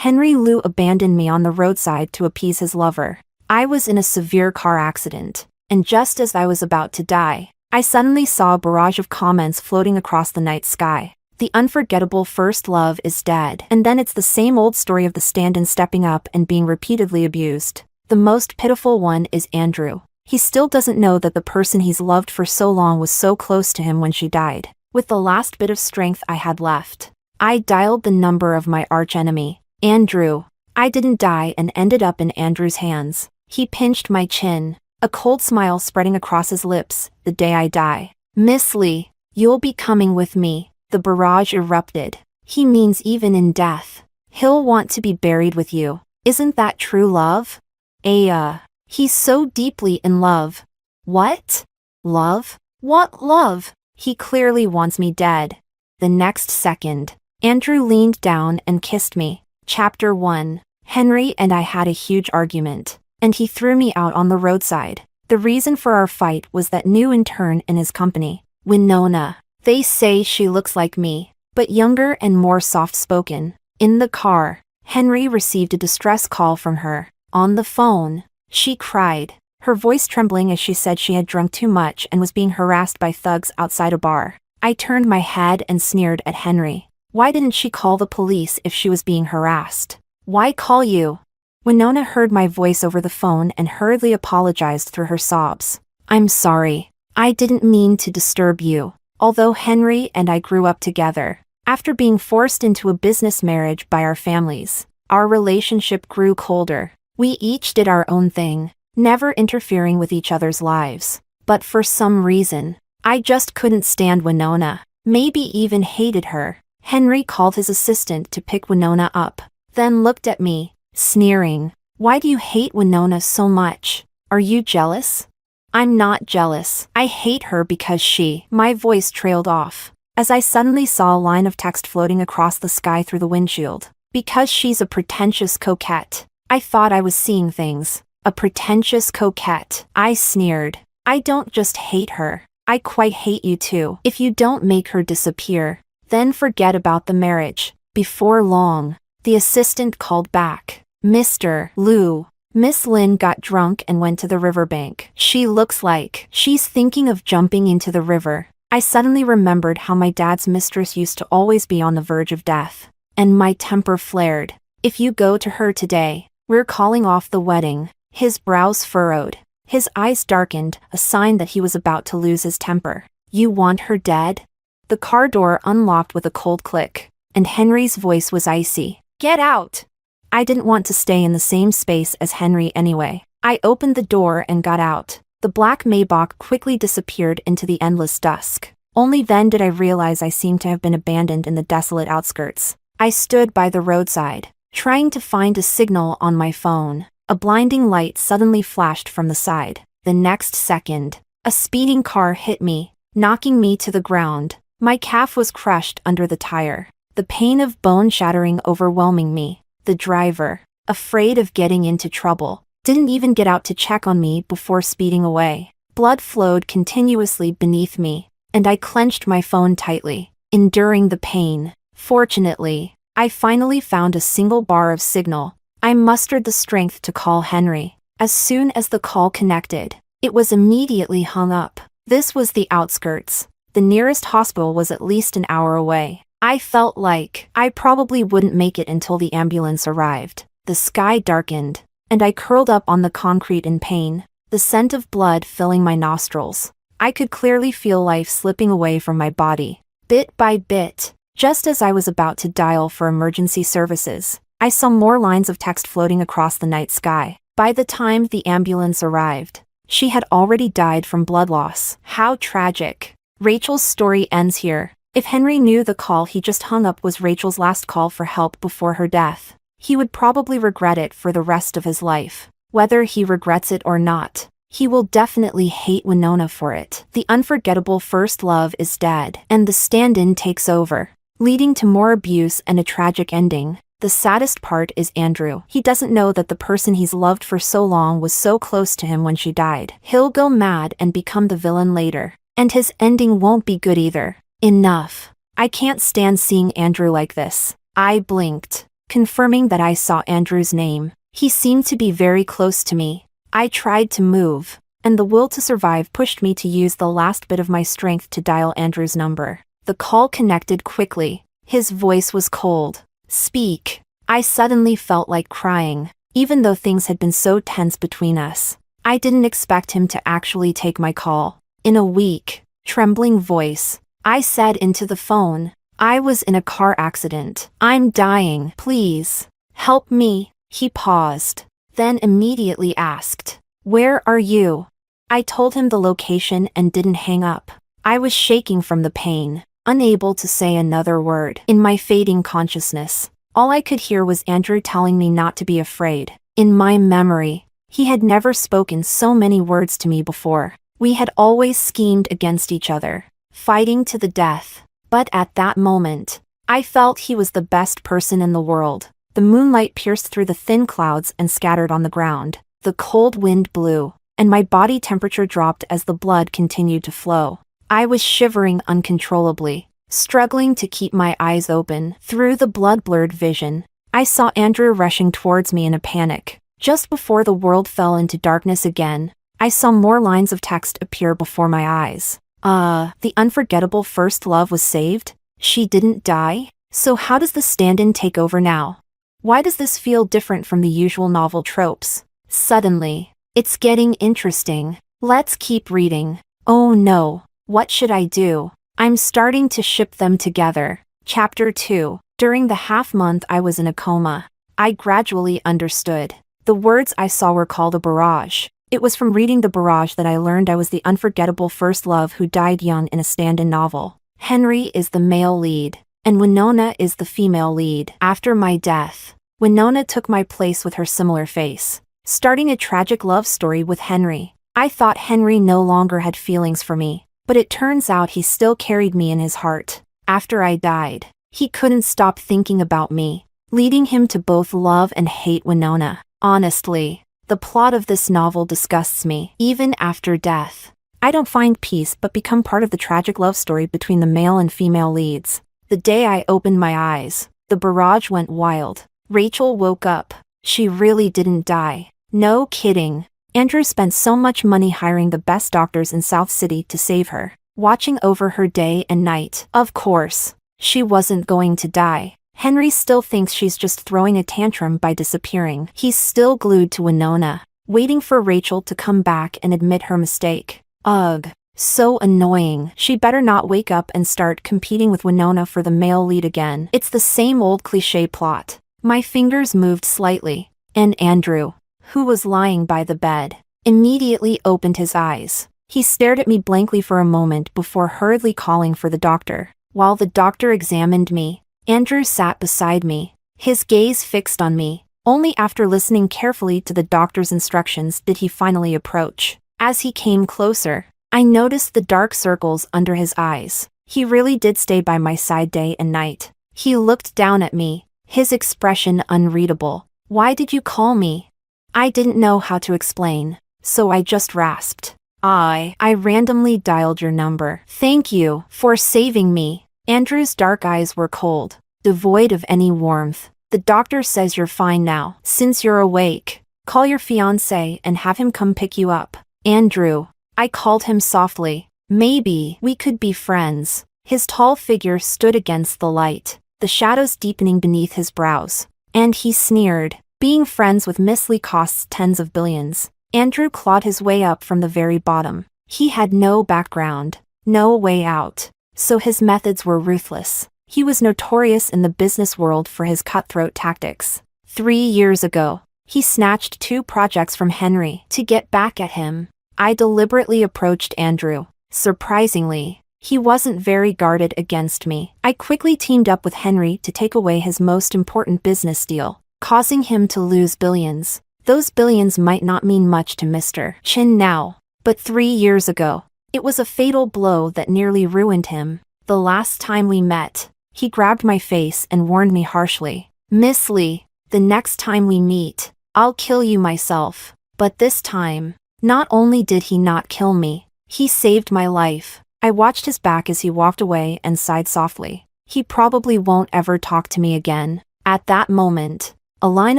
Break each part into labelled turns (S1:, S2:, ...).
S1: Henry Lou abandoned me on the roadside to appease his lover. I was in a severe car accident, and just as I was about to die, I suddenly saw a barrage of comments floating across the night sky. The unforgettable first love is dead. And then it's the same old story of the stand-in stepping up and being repeatedly abused. The most pitiful one is Andrew. He still doesn't know that the person he's loved for so long was so close to him when she died. With the last bit of strength I had left, I dialed the number of my archenemy, Andrew. I didn't die and ended up in Andrew's hands. He pinched my chin, a cold smile spreading across his lips. The day I die, Miss Lee, you'll be coming with me. The barrage erupted. He means even in death, he'll want to be buried with you. Isn't that true love? He's so deeply in love. What? Love? What love? He clearly wants me dead. The next second, Andrew leaned down and kissed me. Chapter 1. Henry and I had a huge argument, and he threw me out on the roadside. The reason for our fight was that new intern in his company, Winona. They say she looks like me, but younger and more soft-spoken. In the car, Henry received a distress call from her. On the phone, she cried, her voice trembling as she said she had drunk too much and was being harassed by thugs outside a bar. I turned my head and sneered at Henry. Why didn't she call the police if she was being harassed? Why call you? Winona heard my voice over the phone and hurriedly apologized through her sobs. I'm sorry. I didn't mean to disturb you. Although Henry and I grew up together, after being forced into a business marriage by our families, our relationship grew colder. We each did our own thing, never interfering with each other's lives. But for some reason, I just couldn't stand Winona, maybe even hated her. Henry called his assistant to pick Winona up, then looked at me, sneering. Why do you hate Winona so much? Are you jealous? I'm not jealous. I hate her because she... My voice trailed off, as I suddenly saw a line of text floating across the sky through the windshield. Because she's a pretentious coquette. I thought I was seeing things. A pretentious coquette. I sneered. I don't just hate her. I quite hate you too. If you don't make her disappear, then forget about the marriage. Before long, the assistant called back. Mr. Lou. Miss Lynn got drunk and went to the riverbank. She looks like she's thinking of jumping into the river. I suddenly remembered how my dad's mistress used to always be on the verge of death, and my temper flared. If you go to her today, we're calling off the wedding. His brows furrowed, his eyes darkened, a sign that he was about to lose his temper. You want her dead? The car door unlocked with a cold click, and Henry's voice was icy. Get out! I didn't want to stay in the same space as Henry anyway. I opened the door and got out. The black Maybach quickly disappeared into the endless dusk. Only then did I realize I seemed to have been abandoned in the desolate outskirts. I stood by the roadside, trying to find a signal on my phone. A blinding light suddenly flashed from the side. The next second, a speeding car hit me, knocking me to the ground. My calf was crushed under the tire, the pain of bone shattering overwhelming me. The driver, afraid of getting into trouble, didn't even get out to check on me before speeding away. Blood flowed continuously beneath me, and I clenched my phone tightly, enduring the pain. Fortunately, I finally found a single bar of signal. I mustered the strength to call Henry. As soon as the call connected, it was immediately hung up. This was the outskirts. The nearest hospital was at least an hour away. I felt like I probably wouldn't make it until the ambulance arrived. The sky darkened, and I curled up on the concrete in pain, the scent of blood filling my nostrils. I could clearly feel life slipping away from my body, bit by bit. Just as I was about to dial for emergency services, I saw more lines of text floating across the night sky. By the time the ambulance arrived, she had already died from blood loss. How tragic. Rachel's story ends here. If Henry knew the call he just hung up was Rachel's last call for help before her death, he would probably regret it for the rest of his life. Whether he regrets it or not, he will definitely hate Winona for it. The unforgettable first love is dead, and the stand-in takes over, leading to more abuse and a tragic ending. The saddest part is Andrew. He doesn't know that the person he's loved for so long was so close to him when she died. He'll go mad and become the villain later, and his ending won't be good either. Enough. I can't stand seeing Andrew like this. I blinked, confirming that I saw Andrew's name. He seemed to be very close to me. I tried to move, and the will to survive pushed me to use the last bit of my strength to dial Andrew's number. The call connected quickly. His voice was cold. "Speak." I suddenly felt like crying, even though things had been so tense between us. I didn't expect him to actually take my call. In a weak, trembling voice, I said into the phone, "I was in a car accident. I'm dying. Please, help me." He paused, then immediately asked, "Where are you?" I told him the location and didn't hang up. I was shaking from the pain, unable to say another word. In my fading consciousness, all I could hear was Andrew telling me not to be afraid. In my memory, he had never spoken so many words to me before. We had always schemed against each other, fighting to the death. But at that moment, I felt he was the best person in the world. The moonlight pierced through the thin clouds and scattered on the ground. The cold wind blew, and my body temperature dropped as the blood continued to flow. I was shivering uncontrollably, struggling to keep my eyes open. Through the blood-blurred vision, I saw Andrew rushing towards me in a panic. Just before the world fell into darkness again, I saw more lines of text appear before my eyes. The unforgettable first love was saved? She didn't die? So how does the stand-in take over now? Why does this feel different from the usual novel tropes? Suddenly, it's getting interesting. Let's keep reading. Oh no, what should I do? I'm starting to ship them together. Chapter 2. During the half-month I was in a coma, I gradually understood. The words I saw were called a barrage. It was from reading The Barrage that I learned I was the unforgettable first love who died young in a stand-in novel. Henry is the male lead, and Winona is the female lead. After my death, Winona took my place with her similar face, starting a tragic love story with Henry. I thought Henry no longer had feelings for me, but it turns out he still carried me in his heart. After I died, he couldn't stop thinking about me, leading him to both love and hate Winona. Honestly, the plot of this novel disgusts me. Even after death, I don't find peace but become part of the tragic love story between the male and female leads. The day I opened my eyes, the barrage went wild. Rachel woke up. She really didn't die. No kidding. Andrew spent so much money hiring the best doctors in South City to save her, watching over her day and night. Of course, she wasn't going to die. Henry still thinks she's just throwing a tantrum by disappearing. He's still glued to Winona, waiting for Rachel to come back and admit her mistake. Ugh, so annoying. She better not wake up and start competing with Winona for the male lead again. It's the same old cliché plot. My fingers moved slightly, and Andrew, who was lying by the bed, immediately opened his eyes. He stared at me blankly for a moment before hurriedly calling for the doctor. While the doctor examined me, Andrew sat beside me, his gaze fixed on me. Only after listening carefully to the doctor's instructions did he finally approach. As he came closer, I noticed the dark circles under his eyes. He really did stay by my side day and night. He looked down at me, his expression unreadable. "Why did you call me?" I didn't know how to explain, so I just rasped. I randomly dialed your number. Thank you for saving me." Andrew's dark eyes were cold, devoid of any warmth. "The doctor says you're fine now. Since you're awake, call your fiancé and have him come pick you up." Andrew. I called him softly. "Maybe we could be friends." His tall figure stood against the light, the shadows deepening beneath his brows. And he sneered. "Being friends with Miss Lee costs tens of billions." Andrew clawed his way up from the very bottom. He had no background, no way out, so his methods were ruthless. He was notorious in the business world for his cutthroat tactics. 3 years ago, he snatched 2 projects from Henry to get back at him. I deliberately approached Andrew. Surprisingly, he wasn't very guarded against me. I quickly teamed up with Henry to take away his most important business deal, causing him to lose billions. Those billions might not mean much to Mr. Chin now, but 3 years ago, it was a fatal blow that nearly ruined him. The last time we met, he grabbed my face and warned me harshly. "Miss Lee, the next time we meet, I'll kill you myself." But this time, not only did he not kill me, he saved my life. I watched his back as he walked away and sighed softly. He probably won't ever talk to me again. At that moment, a line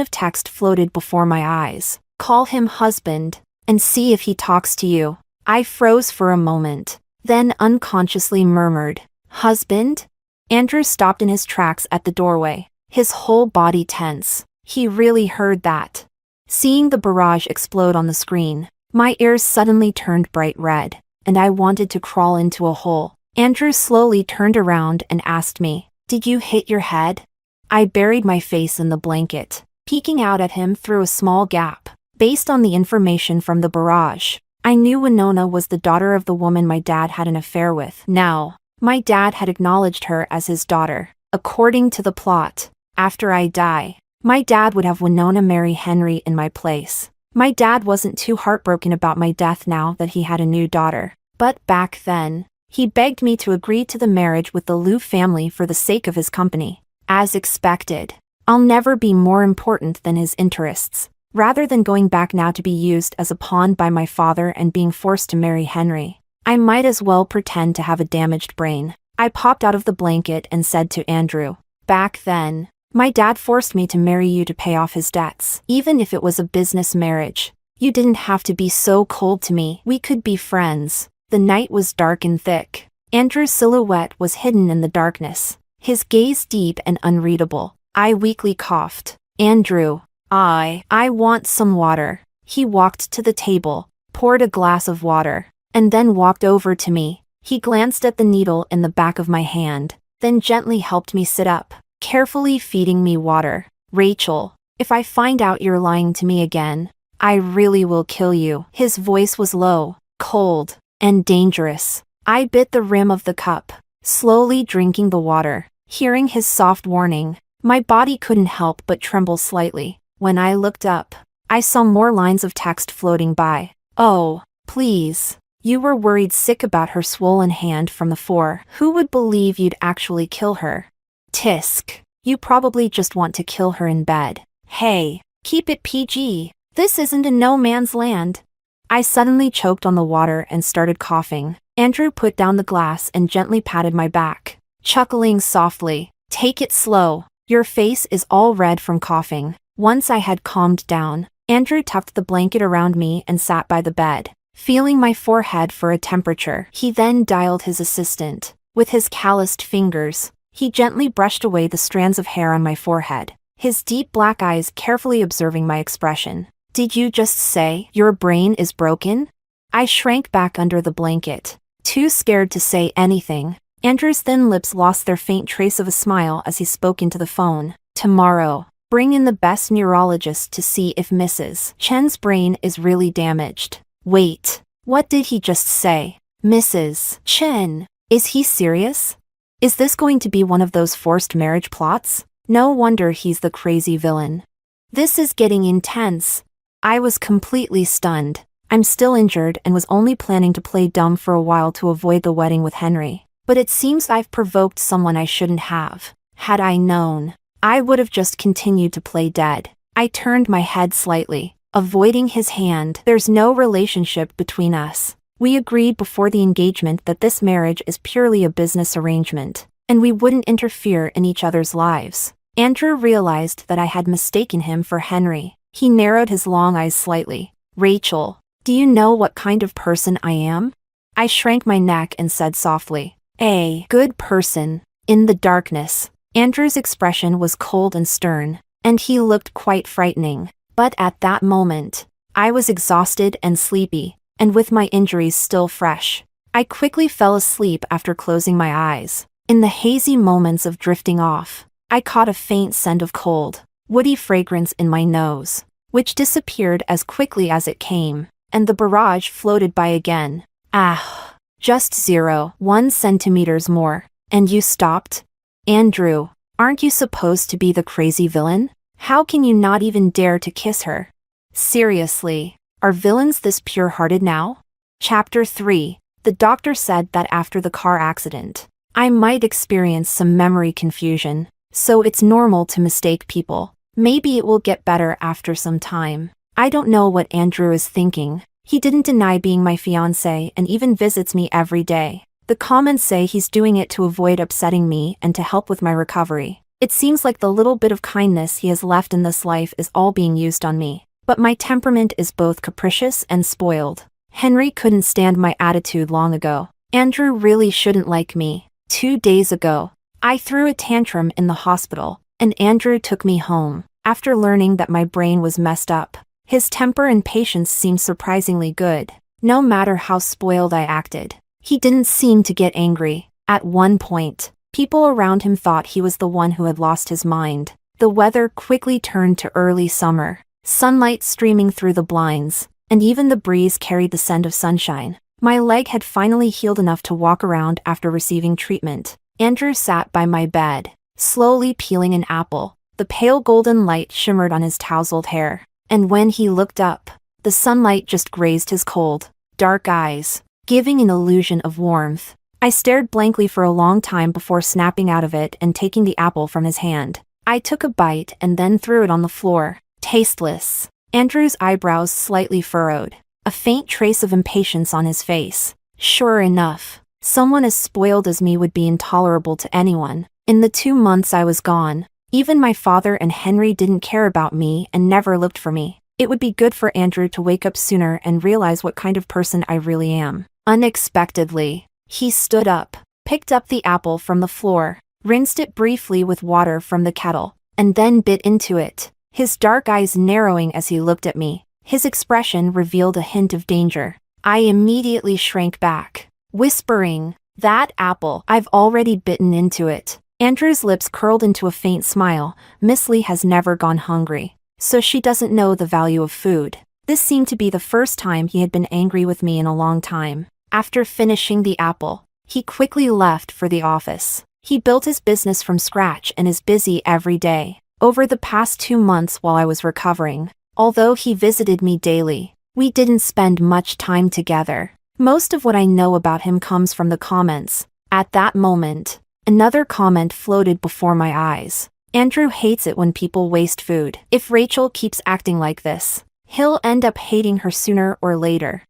S1: of text floated before my eyes. Call him husband, and see if he talks to you. I froze for a moment, then unconsciously murmured, husband? Andrew stopped in his tracks at the doorway, his whole body tense. He really heard that. Seeing the barrage explode on the screen, my ears suddenly turned bright red, and I wanted to crawl into a hole. Andrew slowly turned around and asked me, did you hit your head? I buried my face in the blanket, peeking out at him through a small gap. Based on the information from the barrage, I knew Winona was the daughter of the woman my dad had an affair with. Now, my dad had acknowledged her as his daughter. According to the plot, after I die, my dad would have Winona marry Henry in my place. My dad wasn't too heartbroken about my death now that he had a new daughter. But back then, he begged me to agree to the marriage with the Liu family for the sake of his company. As expected, I'll never be more important than his interests. Rather than going back now to be used as a pawn by my father and being forced to marry Henry, I might as well pretend to have a damaged brain. I popped out of the blanket and said to Andrew, back then, my dad forced me to marry you to pay off his debts. Even if it was a business marriage, you didn't have to be so cold to me. We could be friends. The night was dark and thick. Andrew's silhouette was hidden in the darkness, his gaze deep and unreadable. I weakly coughed. Andrew, I want some water. He walked to the table, poured a glass of water, and then walked over to me. He glanced at the needle in the back of my hand, then gently helped me sit up, carefully feeding me water. Rachel, if I find out you're lying to me again, I really will kill you. His voice was low, cold, and dangerous. I bit the rim of the cup, slowly drinking the water. Hearing his soft warning, my body couldn't help but tremble slightly. When I looked up, I saw more lines of text floating by. Oh, please. You were worried sick about her swollen hand from the four. Who would believe you'd actually kill her? Tisk. You probably just want to kill her in bed. Hey, keep it PG. This isn't a no man's land. I suddenly choked on the water and started coughing. Andrew put down the glass and gently patted my back, chuckling softly. Take it slow. Your face is all red from coughing. Once I had calmed down, Andrew tucked the blanket around me and sat by the bed, feeling my forehead for a temperature. He then dialed his assistant. With his calloused fingers, he gently brushed away the strands of hair on my forehead, his deep black eyes carefully observing my expression. Did you just say your brain is broken? I shrank back under the blanket, too scared to say anything. Andrew's thin lips lost their faint trace of a smile as he spoke into the phone. Tomorrow, bring in the best neurologist to see if Mrs. Chen's brain is really damaged. Wait, what did he just say? Mrs. Chen, is he serious? Is this going to be one of those forced marriage plots? No wonder he's the crazy villain. This is getting intense. I was completely stunned. I'm still injured and was only planning to play dumb for a while to avoid the wedding with Henry. But it seems I've provoked someone I shouldn't have. Had I known, I would have just continued to play dead. I turned my head slightly, avoiding his hand. There's no relationship between us. We agreed before the engagement that this marriage is purely a business arrangement, and we wouldn't interfere in each other's lives. Andrew realized that I had mistaken him for Henry. He narrowed his long eyes slightly. Rachel, do you know what kind of person I am? I shrank my neck and said softly, a good person. In the darkness, Andrew's expression was cold and stern, and he looked quite frightening. But at that moment, I was exhausted and sleepy, and with my injuries still fresh, I quickly fell asleep after closing my eyes. In the hazy moments of drifting off, I caught a faint scent of cold, woody fragrance in my nose, which disappeared as quickly as it came, and the barrage floated by again. Ah, just 0.1 centimeters more, and you stopped? Andrew, aren't you supposed to be the crazy villain? How can you not even dare to kiss her? Seriously, are villains this pure-hearted now? Chapter 3. The doctor said that after the car accident, I might experience some memory confusion, so it's normal to mistake people. Maybe it will get better after some time. I don't know what Andrew is thinking. He didn't deny being my fiancé and even visits me every day. The comments say he's doing it to avoid upsetting me and to help with my recovery. It seems like the little bit of kindness he has left in this life is all being used on me. But my temperament is both capricious and spoiled. Henry couldn't stand my attitude long ago. Andrew really shouldn't like me. 2 days ago, I threw a tantrum in the hospital, and Andrew took me home. After learning that my brain was messed up, his temper and patience seemed surprisingly good. No matter how spoiled I acted, he didn't seem to get angry. At one point, people around him thought he was the one who had lost his mind. The weather quickly turned to early summer, sunlight streaming through the blinds, and even the breeze carried the scent of sunshine. My leg had finally healed enough to walk around after receiving treatment. Andrew sat by my bed, slowly peeling an apple. The pale golden light shimmered on his tousled hair, and when he looked up, the sunlight just grazed his cold, dark eyes, giving an illusion of warmth. I stared blankly for a long time before snapping out of it and taking the apple from his hand. I took a bite and then threw it on the floor. Tasteless. Andrew's eyebrows slightly furrowed, a faint trace of impatience on his face. Sure enough, someone as spoiled as me would be intolerable to anyone. In the 2 months I was gone, even my father and Henry didn't care about me and never looked for me. It would be good for Andrew to wake up sooner and realize what kind of person I really am. Unexpectedly, he stood up, picked up the apple from the floor, rinsed it briefly with water from the kettle, and then bit into it, his dark eyes narrowing as he looked at me. His expression revealed a hint of danger. I immediately shrank back, whispering, "That apple, I've already bitten into it." Andrew's lips curled into a faint smile. Miss Lee has never gone hungry, so she doesn't know the value of food. This seemed to be the first time he had been angry with me in a long time. After finishing the apple, he quickly left for the office. He built his business from scratch and is busy every day. Over the past 2 months while I was recovering, although he visited me daily, we didn't spend much time together. Most of what I know about him comes from the comments. At that moment, another comment floated before my eyes. Andrew hates it when people waste food. If Rachel keeps acting like this, he'll end up hating her sooner or later.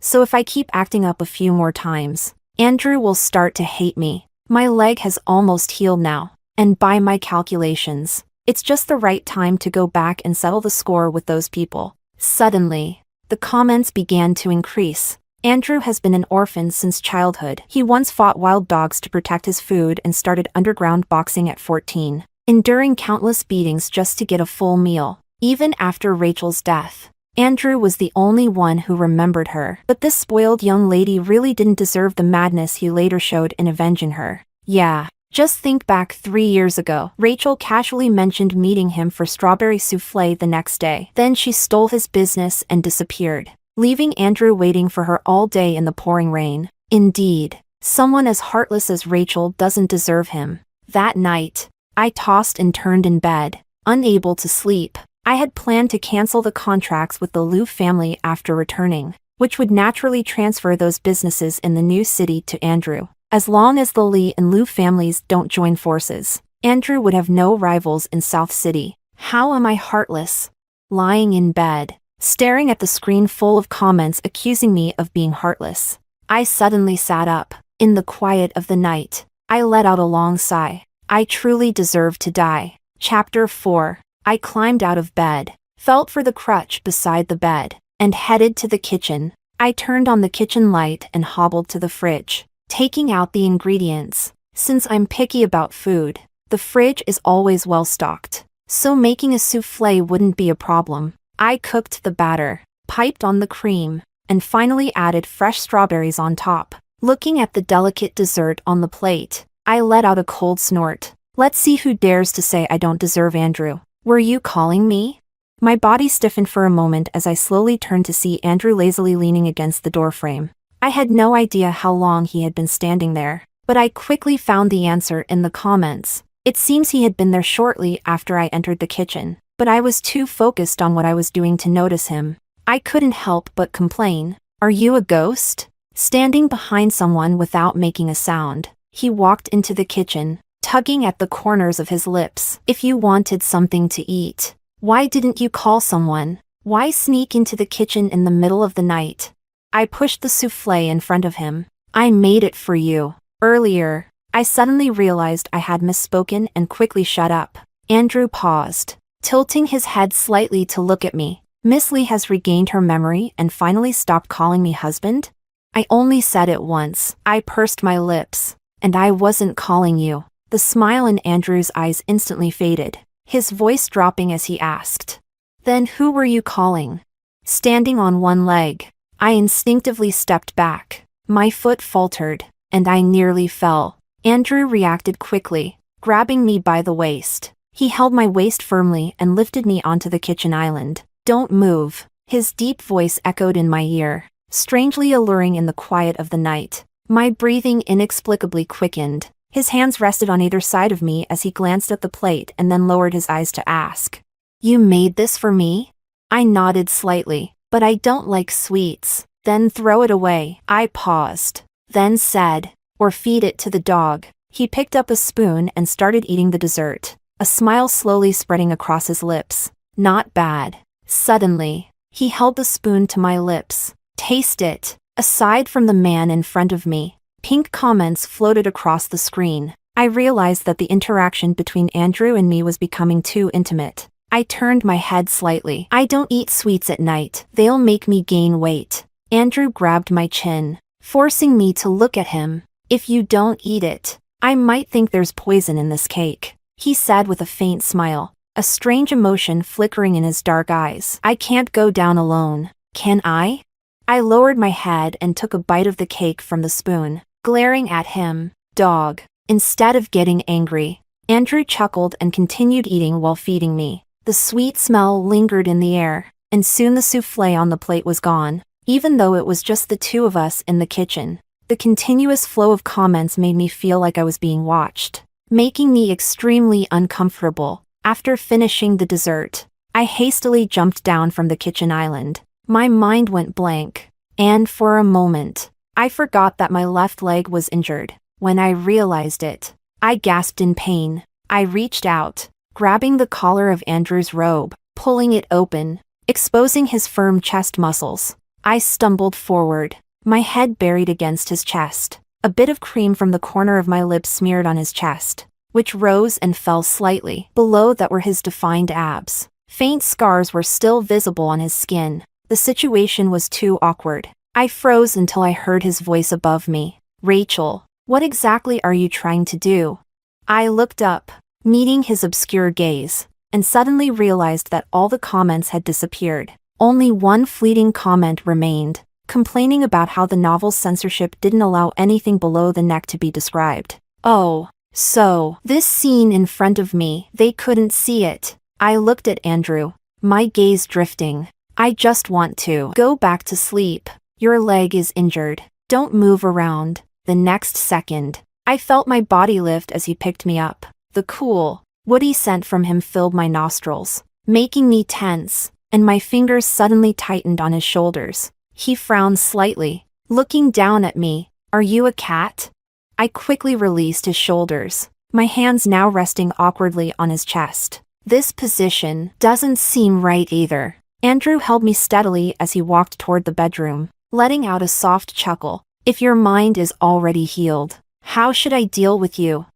S1: So if I keep acting up a few more times, Andrew will start to hate me. My leg has almost healed now, and by my calculations, it's just the right time to go back and settle the score with those people. Suddenly, the comments began to increase. Andrew has been an orphan since childhood. He once fought wild dogs to protect his food and started underground boxing at 14, enduring countless beatings just to get a full meal. Even after Rachel's death, Andrew was the only one who remembered her. But this spoiled young lady really didn't deserve the madness he later showed in avenging her. Yeah, just think back 3 years ago. Rachel casually mentioned meeting him for strawberry souffle the next day. Then she stole his business and disappeared, leaving Andrew waiting for her all day in the pouring rain. Indeed, someone as heartless as Rachel doesn't deserve him. That night, I tossed and turned in bed, unable to sleep. I had planned to cancel the contracts with the Liu family after returning, which would naturally transfer those businesses in the new city to Andrew. As long as the Li and Liu families don't join forces, Andrew would have no rivals in South City. How am I heartless? Lying in bed, staring at the screen full of comments accusing me of being heartless, I suddenly sat up. In the quiet of the night, I let out a long sigh. I truly deserve to die. Chapter 4. I climbed out of bed, felt for the crutch beside the bed, and headed to the kitchen. I turned on the kitchen light and hobbled to the fridge, taking out the ingredients. Since I'm picky about food, the fridge is always well stocked, so making a souffle wouldn't be a problem. I cooked the batter, piped on the cream, and finally added fresh strawberries on top. Looking at the delicate dessert on the plate, I let out a cold snort. Let's see who dares to say I don't deserve Andrew. Were you calling me? My body stiffened for a moment as I slowly turned to see Andrew lazily leaning against the doorframe. I had no idea how long he had been standing there, but I quickly found the answer in the comments. It seems he had been there shortly after I entered the kitchen, but I was too focused on what I was doing to notice him. I couldn't help but complain. Are you a ghost? Standing behind someone without making a sound, he walked into the kitchen, tugging at the corners of his lips. If you wanted something to eat, why didn't you call someone? Why sneak into the kitchen in the middle of the night? I pushed the souffle in front of him. I made it for you. Earlier, I suddenly realized I had misspoken and quickly shut up. Andrew paused, tilting his head slightly to look at me. Miss Lee has regained her memory and finally stopped calling me husband? I only said it once. I pursed my lips. And I wasn't calling you. The smile in Andrew's eyes instantly faded, his voice dropping as he asked. Then who were you calling? Standing on one leg, I instinctively stepped back. My foot faltered, and I nearly fell. Andrew reacted quickly, grabbing me by the waist. He held my waist firmly and lifted me onto the kitchen island. Don't move. His deep voice echoed in my ear, strangely alluring in the quiet of the night. My breathing inexplicably quickened. His hands rested on either side of me as he glanced at the plate and then lowered his eyes to ask, "You made this for me?" I nodded slightly. "But I don't like sweets." "Then throw it away." I paused, then said, "Or feed it to the dog." He picked up a spoon and started eating the dessert, a smile slowly spreading across his lips. "Not bad." Suddenly, he held the spoon to my lips. "Taste it." Aside from the man in front of me, pink comments floated across the screen. I realized that the interaction between Andrew and me was becoming too intimate. I turned my head slightly. "I don't eat sweets at night. They'll make me gain weight." Andrew grabbed my chin, forcing me to look at him. "If you don't eat it, I might think there's poison in this cake," he said with a faint smile, a strange emotion flickering in his dark eyes. "I can't go down alone. Can I?" I lowered my head and took a bite of the cake from the spoon, glaring at him. "Dog." Instead of getting angry, Andrew chuckled and continued eating while feeding me. The sweet smell lingered in the air, and soon the soufflé on the plate was gone. Even though it was just the two of us in the kitchen, the continuous flow of comments made me feel like I was being watched, making me extremely uncomfortable. After finishing the dessert, I hastily jumped down from the kitchen island. My mind went blank, and for a moment, I forgot that my left leg was injured. When I realized it, I gasped in pain. I reached out, grabbing the collar of Andrew's robe, pulling it open, exposing his firm chest muscles. I stumbled forward, my head buried against his chest. A bit of cream from the corner of my lip smeared on his chest, which rose and fell slightly. Below that were his defined abs. Faint scars were still visible on his skin. The situation was too awkward. I froze until I heard his voice above me. "Rachel, what exactly are you trying to do?" I looked up, meeting his obscure gaze, and suddenly realized that all the comments had disappeared. Only one fleeting comment remained, complaining about how the novel's censorship didn't allow anything below the neck to be described. Oh, so, this scene in front of me, they couldn't see it. I looked at Andrew, my gaze drifting. "I just want to go back to sleep. Your leg is injured. Don't move around." The next second, I felt my body lift as he picked me up. The cool, woody scent from him filled my nostrils, making me tense, and my fingers suddenly tightened on his shoulders. He frowned slightly, looking down at me. "Are you a cat?" I quickly released his shoulders, my hands now resting awkwardly on his chest. "This position doesn't seem right either." Andrew held me steadily as he walked toward the bedroom, letting out a soft chuckle. "If your mind is already healed, how should I deal with you?"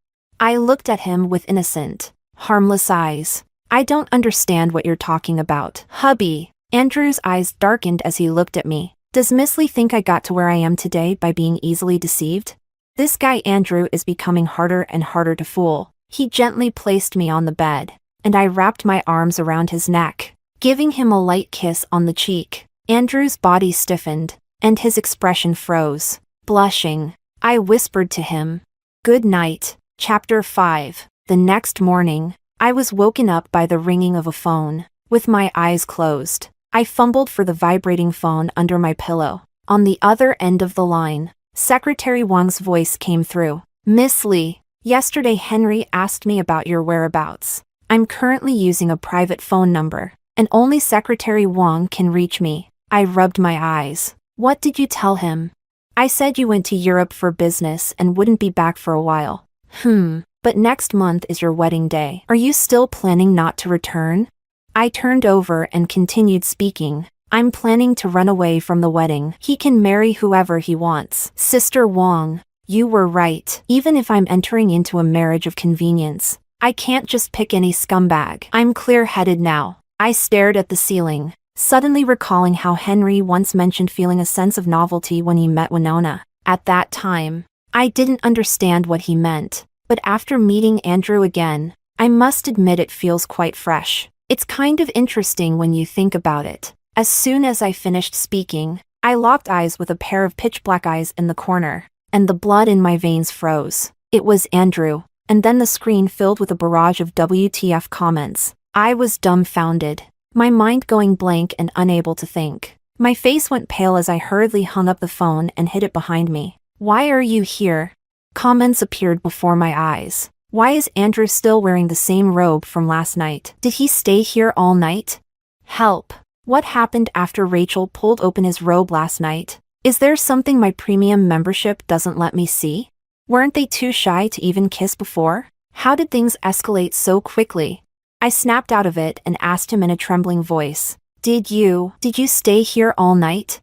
S1: I looked at him with innocent, harmless eyes. "I don't understand what you're talking about, hubby." Andrew's eyes darkened as he looked at me. "Does Miss Lee think I got to where I am today by being easily deceived? This guy Andrew is becoming harder and harder to fool." He gently placed me on the bed, and I wrapped my arms around his neck, giving him a light kiss on the cheek. Andrew's body stiffened, and his expression froze. Blushing, I whispered to him, "Good night." Chapter 5. The next morning, I was woken up by the ringing of a phone. With my eyes closed, I fumbled for the vibrating phone under my pillow. On the other end of the line, Secretary Wang's voice came through. "Miss Lee, yesterday Henry asked me about your whereabouts. I'm currently using a private phone number, and only Secretary Wang can reach me." I rubbed my eyes. "What did you tell him?" "I said you went to Europe for business and wouldn't be back for a while." But next month is your wedding day. Are you still planning not to return?" I turned over and continued speaking. "I'm planning to run away from the wedding. He can marry whoever he wants." "Sister Wang, You were right. Even if I'm entering into a marriage of convenience, I can't just pick any scumbag. I'm clear-headed now. I stared at the ceiling, suddenly recalling how Henry once mentioned feeling a sense of novelty when he met Winona. At that time, I didn't understand what he meant, but after meeting Andrew again, I must admit it feels quite fresh. It's kind of interesting when you think about it. As soon as I finished speaking, I locked eyes with a pair of pitch-black eyes in the corner, and the blood in my veins froze. It was Andrew, and then the screen filled with a barrage of WTF comments. I was dumbfounded, my mind going blank and unable to think. My face went pale as I hurriedly hung up the phone and hid it behind me. Why are you here? Comments appeared before my eyes. Why is Andrew still wearing the same robe from last night? Did he stay here all night? Help! What happened after Rachel pulled open his robe last night? Is there something my premium membership doesn't let me see? Weren't they too shy to even kiss before? How did things escalate so quickly? I snapped out of it and asked him in a trembling voice. Did you stay here all night?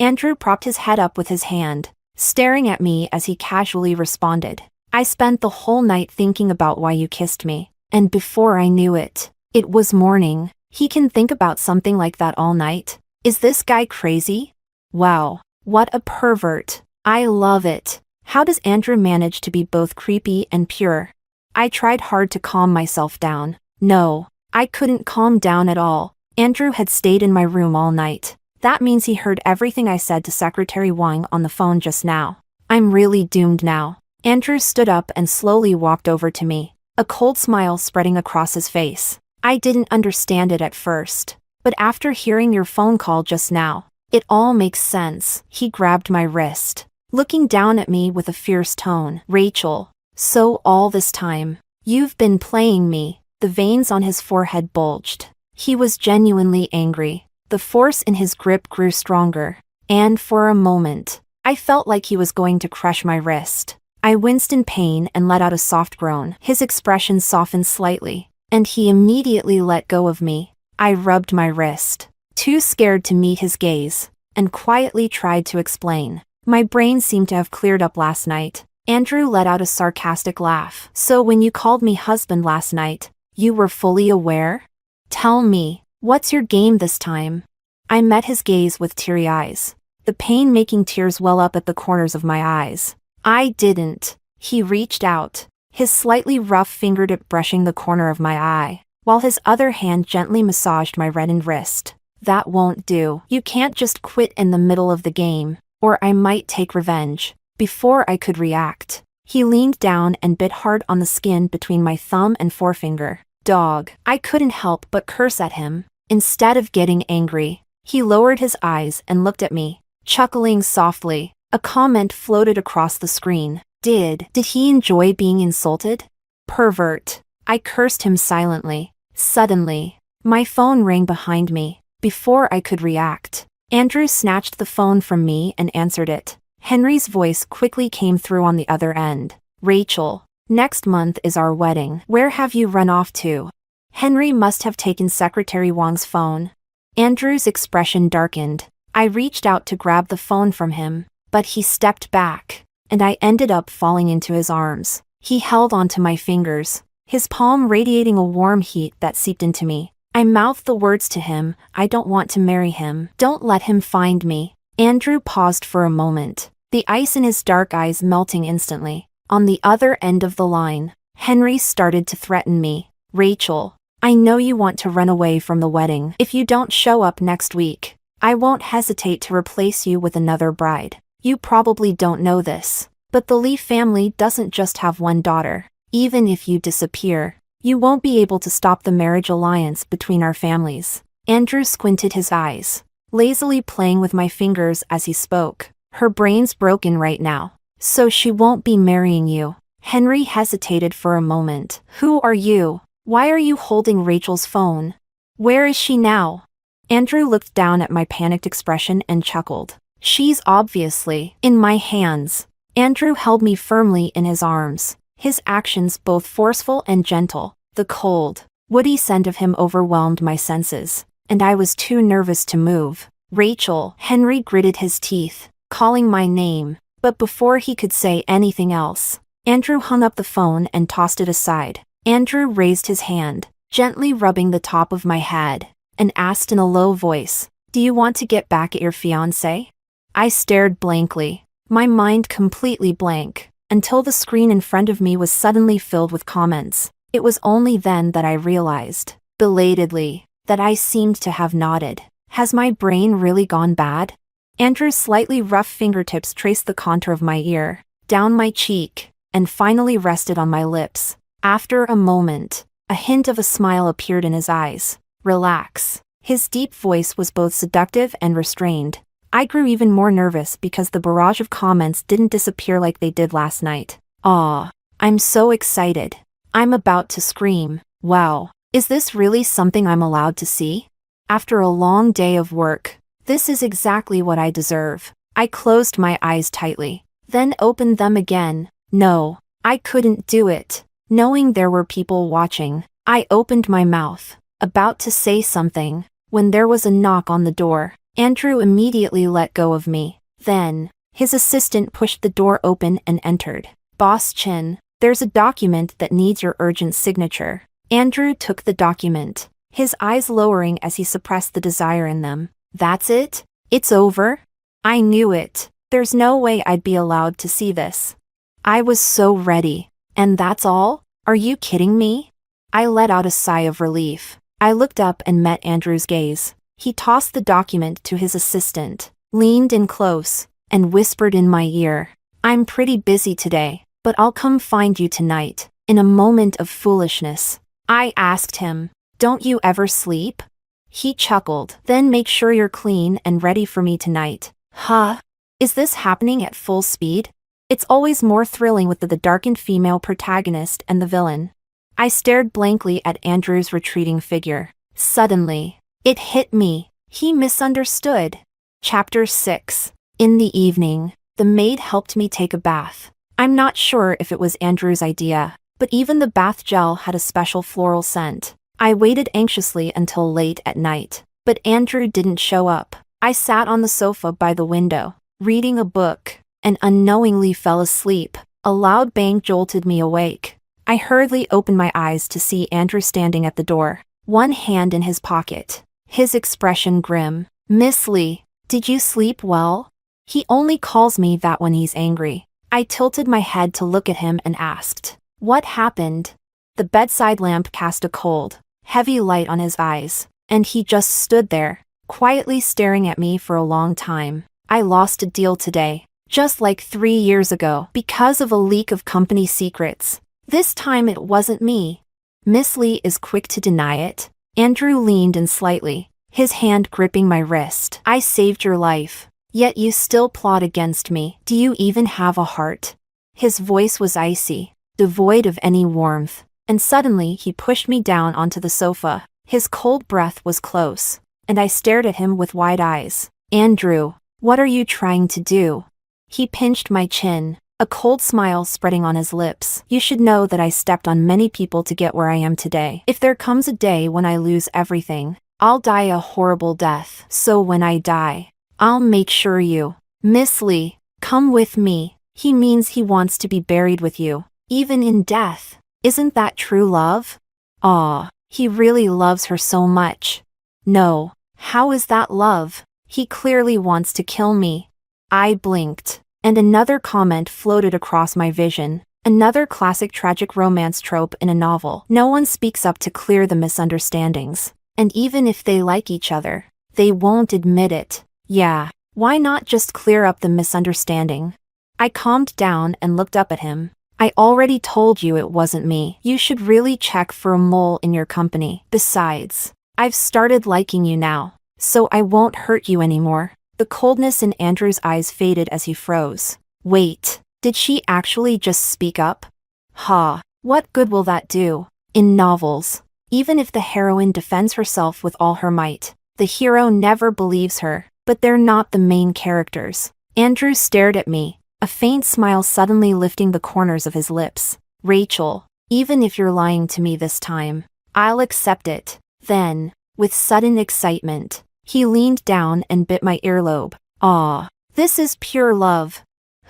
S1: Andrew propped his head up with his hand, staring at me as he casually responded. I spent the whole night thinking about why you kissed me, and before I knew it, it was morning. He can think about something like that all night? Is this guy crazy? Wow, what a pervert. I love it. How does Andrew manage to be both creepy and pure? I tried hard to calm myself down. No, I couldn't calm down at all. Andrew had stayed in my room all night. That means he heard everything I said to Secretary Wang on the phone just now. I'm really doomed now. Andrew stood up and slowly walked over to me, a cold smile spreading across his face. I didn't understand it at first, but after hearing your phone call just now, it all makes sense. He grabbed my wrist, looking down at me with a fierce tone. Rachel, so all this time, you've been playing me. The veins on his forehead bulged. He was genuinely angry. The force in his grip grew stronger, and for a moment, I felt like he was going to crush my wrist. I winced in pain and let out a soft groan. His expression softened slightly, and he immediately let go of me. I rubbed my wrist, too scared to meet his gaze, and quietly tried to explain. My brain seemed to have cleared up last night. Andrew let out a sarcastic laugh. So when you called me husband last night, you were fully aware? Tell me, what's your game this time? I met his gaze with teary eyes, the pain making tears well up at the corners of my eyes. I didn't. He reached out, his slightly rough fingertip brushing the corner of my eye, while his other hand gently massaged my reddened wrist. That won't do. You can't just quit in the middle of the game, or I might take revenge. Before I could react, he leaned down and bit hard on the skin between my thumb and forefinger. Dog. I couldn't help but curse at him. Instead of getting angry, he lowered his eyes and looked at me, chuckling softly. A comment floated across the screen. Did he enjoy being insulted? Pervert. I cursed him silently. Suddenly, my phone rang behind me. Before I could react, Andrew snatched the phone from me and answered it. Henry's voice quickly came through on the other end. Rachel, next month is our wedding. Where have you run off to? Henry must have taken Secretary Wang's phone. Andrew's expression darkened. I reached out to grab the phone from him, but he stepped back, and I ended up falling into his arms. He held onto my fingers, his palm radiating a warm heat that seeped into me. I mouthed the words to him. I don't want to marry him. Don't let him find me. Andrew paused for a moment, the ice in his dark eyes melting instantly. On the other end of the line, Henry started to threaten me. Rachel, I know you want to run away from the wedding. If you don't show up next week, I won't hesitate to replace you with another bride. You probably don't know this, but the Lee family doesn't just have one daughter. Even if you disappear, you won't be able to stop the marriage alliance between our families. Andrew squinted his eyes, lazily playing with my fingers as he spoke. Her brain's broken right now, so she won't be marrying you. Henry hesitated for a moment. Who are you? Why are you holding Rachel's phone? Where is she now? Andrew looked down at my panicked expression and chuckled. She's obviously in my hands. Andrew held me firmly in his arms, his actions both forceful and gentle. The cold, woody scent of him overwhelmed my senses, and I was too nervous to move. Rachel, Henry gritted his teeth, calling my name. But before he could say anything else, Andrew hung up the phone and tossed it aside. Andrew raised his hand, gently rubbing the top of my head, and asked in a low voice, "Do you want to get back at your fiancé?" I stared blankly, my mind completely blank, until the screen in front of me was suddenly filled with comments. It was only then that I realized, belatedly, that I seemed to have nodded. Has my brain really gone bad? Andrew's slightly rough fingertips traced the contour of my ear, down my cheek, and finally rested on my lips. After a moment, a hint of a smile appeared in his eyes. "Relax." His deep voice was both seductive and restrained. I grew even more nervous because the barrage of comments didn't disappear like they did last night. "Aw, I'm so excited. I'm about to scream. Wow, is this really something I'm allowed to see? After a long day of work, this is exactly what I deserve." I closed my eyes tightly, then opened them again. No, I couldn't do it. Knowing there were people watching, I opened my mouth, about to say something, when there was a knock on the door. Andrew immediately let go of me. Then, his assistant pushed the door open and entered. "Boss Chin, there's a document that needs your urgent signature." Andrew took the document, his eyes lowering as he suppressed the desire in them. "That's it? It's over?" I knew it. There's no way I'd be allowed to see this. I was so ready. "And that's all? Are you kidding me?" I let out a sigh of relief. I looked up and met Andrew's gaze. He tossed the document to his assistant, leaned in close, and whispered in my ear, "I'm pretty busy today, but I'll come find you tonight." In a moment of foolishness, I asked him, "Don't you ever sleep?" He chuckled. "Then make sure you're clean and ready for me tonight." Huh? Is this happening at full speed? It's always more thrilling with the darkened female protagonist and the villain. I stared blankly at Andrew's retreating figure. Suddenly, it hit me. He misunderstood. Chapter 6. In the evening, the maid helped me take a bath. I'm not sure if it was Andrew's idea, but even the bath gel had a special floral scent. I waited anxiously until late at night, but Andrew didn't show up. I sat on the sofa by the window, reading a book, and unknowingly fell asleep. A loud bang jolted me awake. I hurriedly opened my eyes to see Andrew standing at the door, one hand in his pocket, his expression grim. "Miss Lee, did you sleep well?" He only calls me that when he's angry. I tilted my head to look at him and asked, "What happened?" The bedside lamp cast a cold, heavy light on his eyes, and he just stood there, quietly staring at me for a long time. "I lost a deal today, just like 3 years ago, because of a leak of company secrets. This time it wasn't me." Miss Lee is quick to deny it. Andrew leaned in slightly, his hand gripping my wrist. "I saved your life, yet you still plot against me. Do you even have a heart?" His voice was icy, devoid of any warmth, and suddenly he pushed me down onto the sofa. His cold breath was close, and I stared at him with wide eyes. "Andrew, what are you trying to do?" He pinched my chin, a cold smile spreading on his lips. "You should know that I stepped on many people to get where I am today. If there comes a day when I lose everything, I'll die a horrible death. So when I die, I'll make sure you, Miss Lee, come with me." He means he wants to be buried with you, even in death. Isn't that true love? Aw, he really loves her so much. No, how is that love? He clearly wants to kill me. I blinked, and another comment floated across my vision. Another classic tragic romance trope in a novel. No one speaks up to clear the misunderstandings, and even if they like each other, they won't admit it. Yeah, why not just clear up the misunderstanding? I calmed down and looked up at him. "I already told you it wasn't me. You should really check for a mole in your company. Besides, I've started liking you now, so I won't hurt you anymore." The coldness in Andrew's eyes faded as he froze. Wait, did she actually just speak up? Ha, what good will that do? In novels, even if the heroine defends herself with all her might, the hero never believes her. But they're not the main characters. Andrew stared at me, a faint smile suddenly lifting the corners of his lips. "Rachel, even if you're lying to me this time, I'll accept it." Then, with sudden excitement, he leaned down and bit my earlobe. "Aw, this is pure love."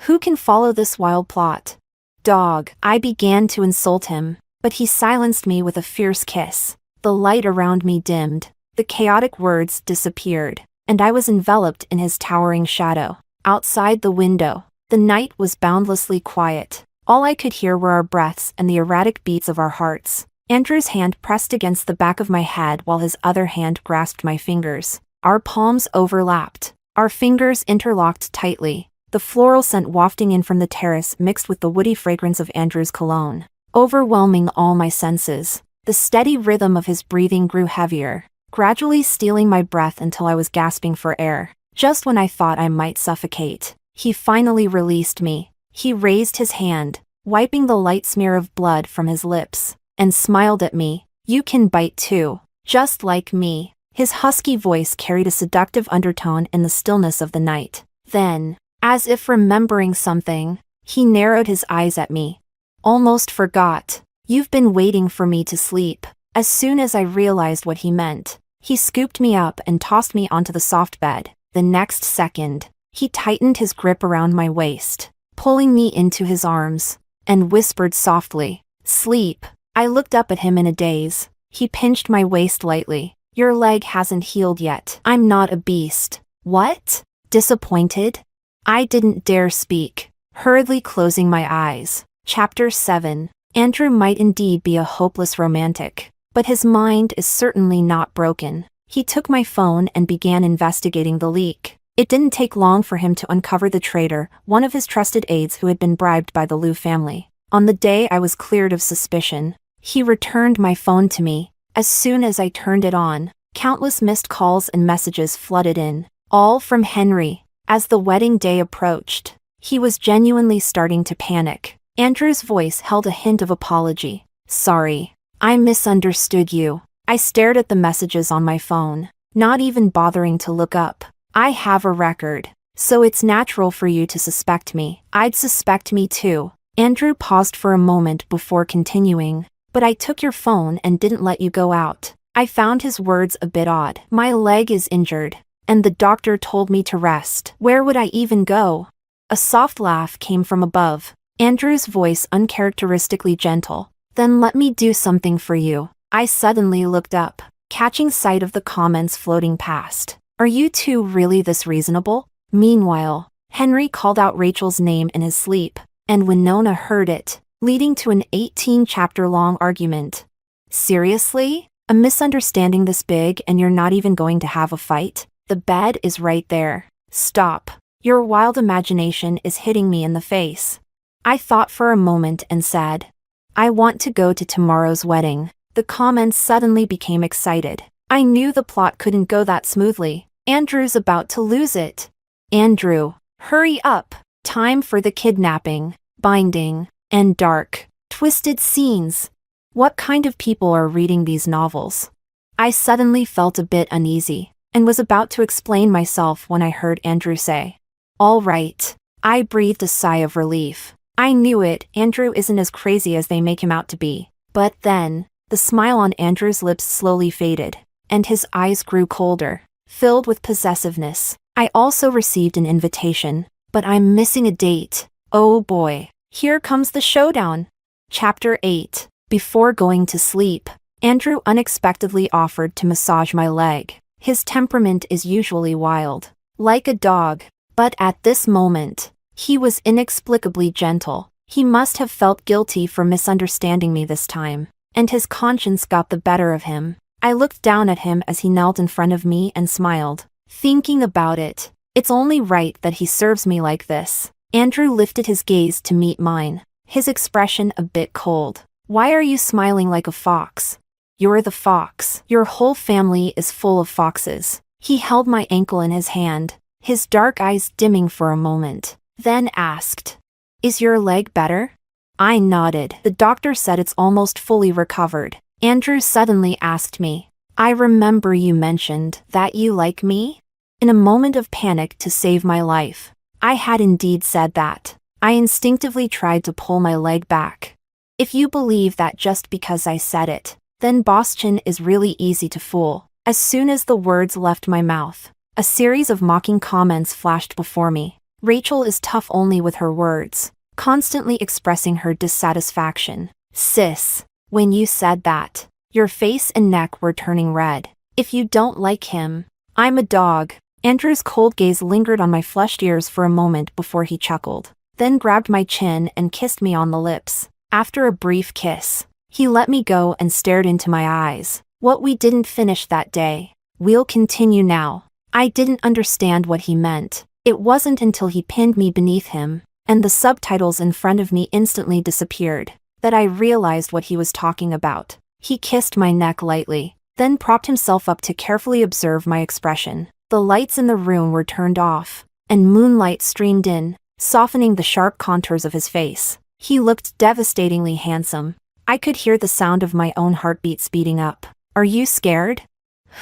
S1: Who can follow this wild plot? Dog. I began to insult him, but he silenced me with a fierce kiss. The light around me dimmed, the chaotic words disappeared, and I was enveloped in his towering shadow. Outside the window, the night was boundlessly quiet. All I could hear were our breaths and the erratic beats of our hearts. Andrew's hand pressed against the back of my head while his other hand grasped my fingers. Our palms overlapped. Our fingers interlocked tightly, the floral scent wafting in from the terrace mixed with the woody fragrance of Andrew's cologne, overwhelming all my senses. The steady rhythm of his breathing grew heavier, gradually stealing my breath until I was gasping for air. Just when I thought I might suffocate, he finally released me. He raised his hand, wiping the light smear of blood from his lips, and smiled at me. You can bite too, just like me. His husky voice carried a seductive undertone in the stillness of the night. Then, as if remembering something, he narrowed his eyes at me. Almost forgot. You've been waiting for me to sleep. As soon as I realized what he meant, he scooped me up and tossed me onto the soft bed. The next second, he tightened his grip around my waist, pulling me into his arms, and whispered softly, "Sleep." I looked up at him in a daze. He pinched my waist lightly. Your leg hasn't healed yet. I'm not a beast. What? Disappointed? I didn't dare speak, hurriedly closing my eyes. Chapter 7. Andrew might indeed be a hopeless romantic, but his mind is certainly not broken. He took my phone and began investigating the leak. It didn't take long for him to uncover the traitor, one of his trusted aides who had been bribed by the Liu family. On the day I was cleared of suspicion, he returned my phone to me. As soon as I turned it on, countless missed calls and messages flooded in, all from Henry. As the wedding day approached, he was genuinely starting to panic. Andrew's voice held a hint of apology. "Sorry, I misunderstood you." I stared at the messages on my phone, not even bothering to look up. "I have a record, so it's natural for you to suspect me. I'd suspect me too." Andrew paused for a moment before continuing. "But I took your phone and didn't let you go out." I found his words a bit odd. "My leg is injured, and the doctor told me to rest. Where would I even go?" A soft laugh came from above, Andrew's voice uncharacteristically gentle. "Then let me do something for you." I suddenly looked up, catching sight of the comments floating past. "Are you two really this reasonable?" Meanwhile, Henry called out Rachel's name in his sleep, and Winona heard it, leading to an 18-chapter-long argument. "Seriously? A misunderstanding this big and you're not even going to have a fight? The bed is right there. Stop. Your wild imagination is hitting me in the face." I thought for a moment and said, "I want to go to tomorrow's wedding." The comments suddenly became excited. I knew the plot couldn't go that smoothly. Andrew's about to lose it. "Andrew, hurry up. Time for the kidnapping, binding, and dark, twisted scenes." What kind of people are reading these novels? I suddenly felt a bit uneasy, and was about to explain myself when I heard Andrew say, "All right." I breathed a sigh of relief. I knew it, Andrew isn't as crazy as they make him out to be. But then, the smile on Andrew's lips slowly faded, and his eyes grew colder, filled with possessiveness. I also received an invitation, but I'm missing a date. Oh boy, here comes the showdown. Chapter 8. Before going to sleep, Andrew unexpectedly offered to massage my leg. His temperament is usually wild, like a dog, but at this moment, he was inexplicably gentle. He must have felt guilty for misunderstanding me this time, and his conscience got the better of him. I looked down at him as he knelt in front of me and smiled. Thinking about it, it's only right that he serves me like this. Andrew lifted his gaze to meet mine, his expression a bit cold. "Why are you smiling like a fox?" "You're the fox. Your whole family is full of foxes." He held my ankle in his hand, his dark eyes dimming for a moment, then asked, "Is your leg better?" I nodded. "The doctor said it's almost fully recovered." Andrew suddenly asked me, "I remember you mentioned that you like me?" In a moment of panic to save my life, I had indeed said that. I instinctively tried to pull my leg back. If you believe that just because I said it, then Boston is really easy to fool. As soon as the words left my mouth, a series of mocking comments flashed before me. Rachel is tough only with her words, constantly expressing her dissatisfaction. Sis, when you said that, your face and neck were turning red. If you don't like him, I'm a dog. Andrew's cold gaze lingered on my flushed ears for a moment before he chuckled, then grabbed my chin and kissed me on the lips. After a brief kiss, he let me go and stared into my eyes. What we didn't finish that day, we'll continue now. I didn't understand what he meant. It wasn't until he pinned me beneath him, and the subtitles in front of me instantly disappeared, that I realized what he was talking about. He kissed my neck lightly, then propped himself up to carefully observe my expression. The lights in the room were turned off, and moonlight streamed in, softening the sharp contours of his face. He looked devastatingly handsome. I could hear the sound of my own heartbeat speeding up. Are you scared?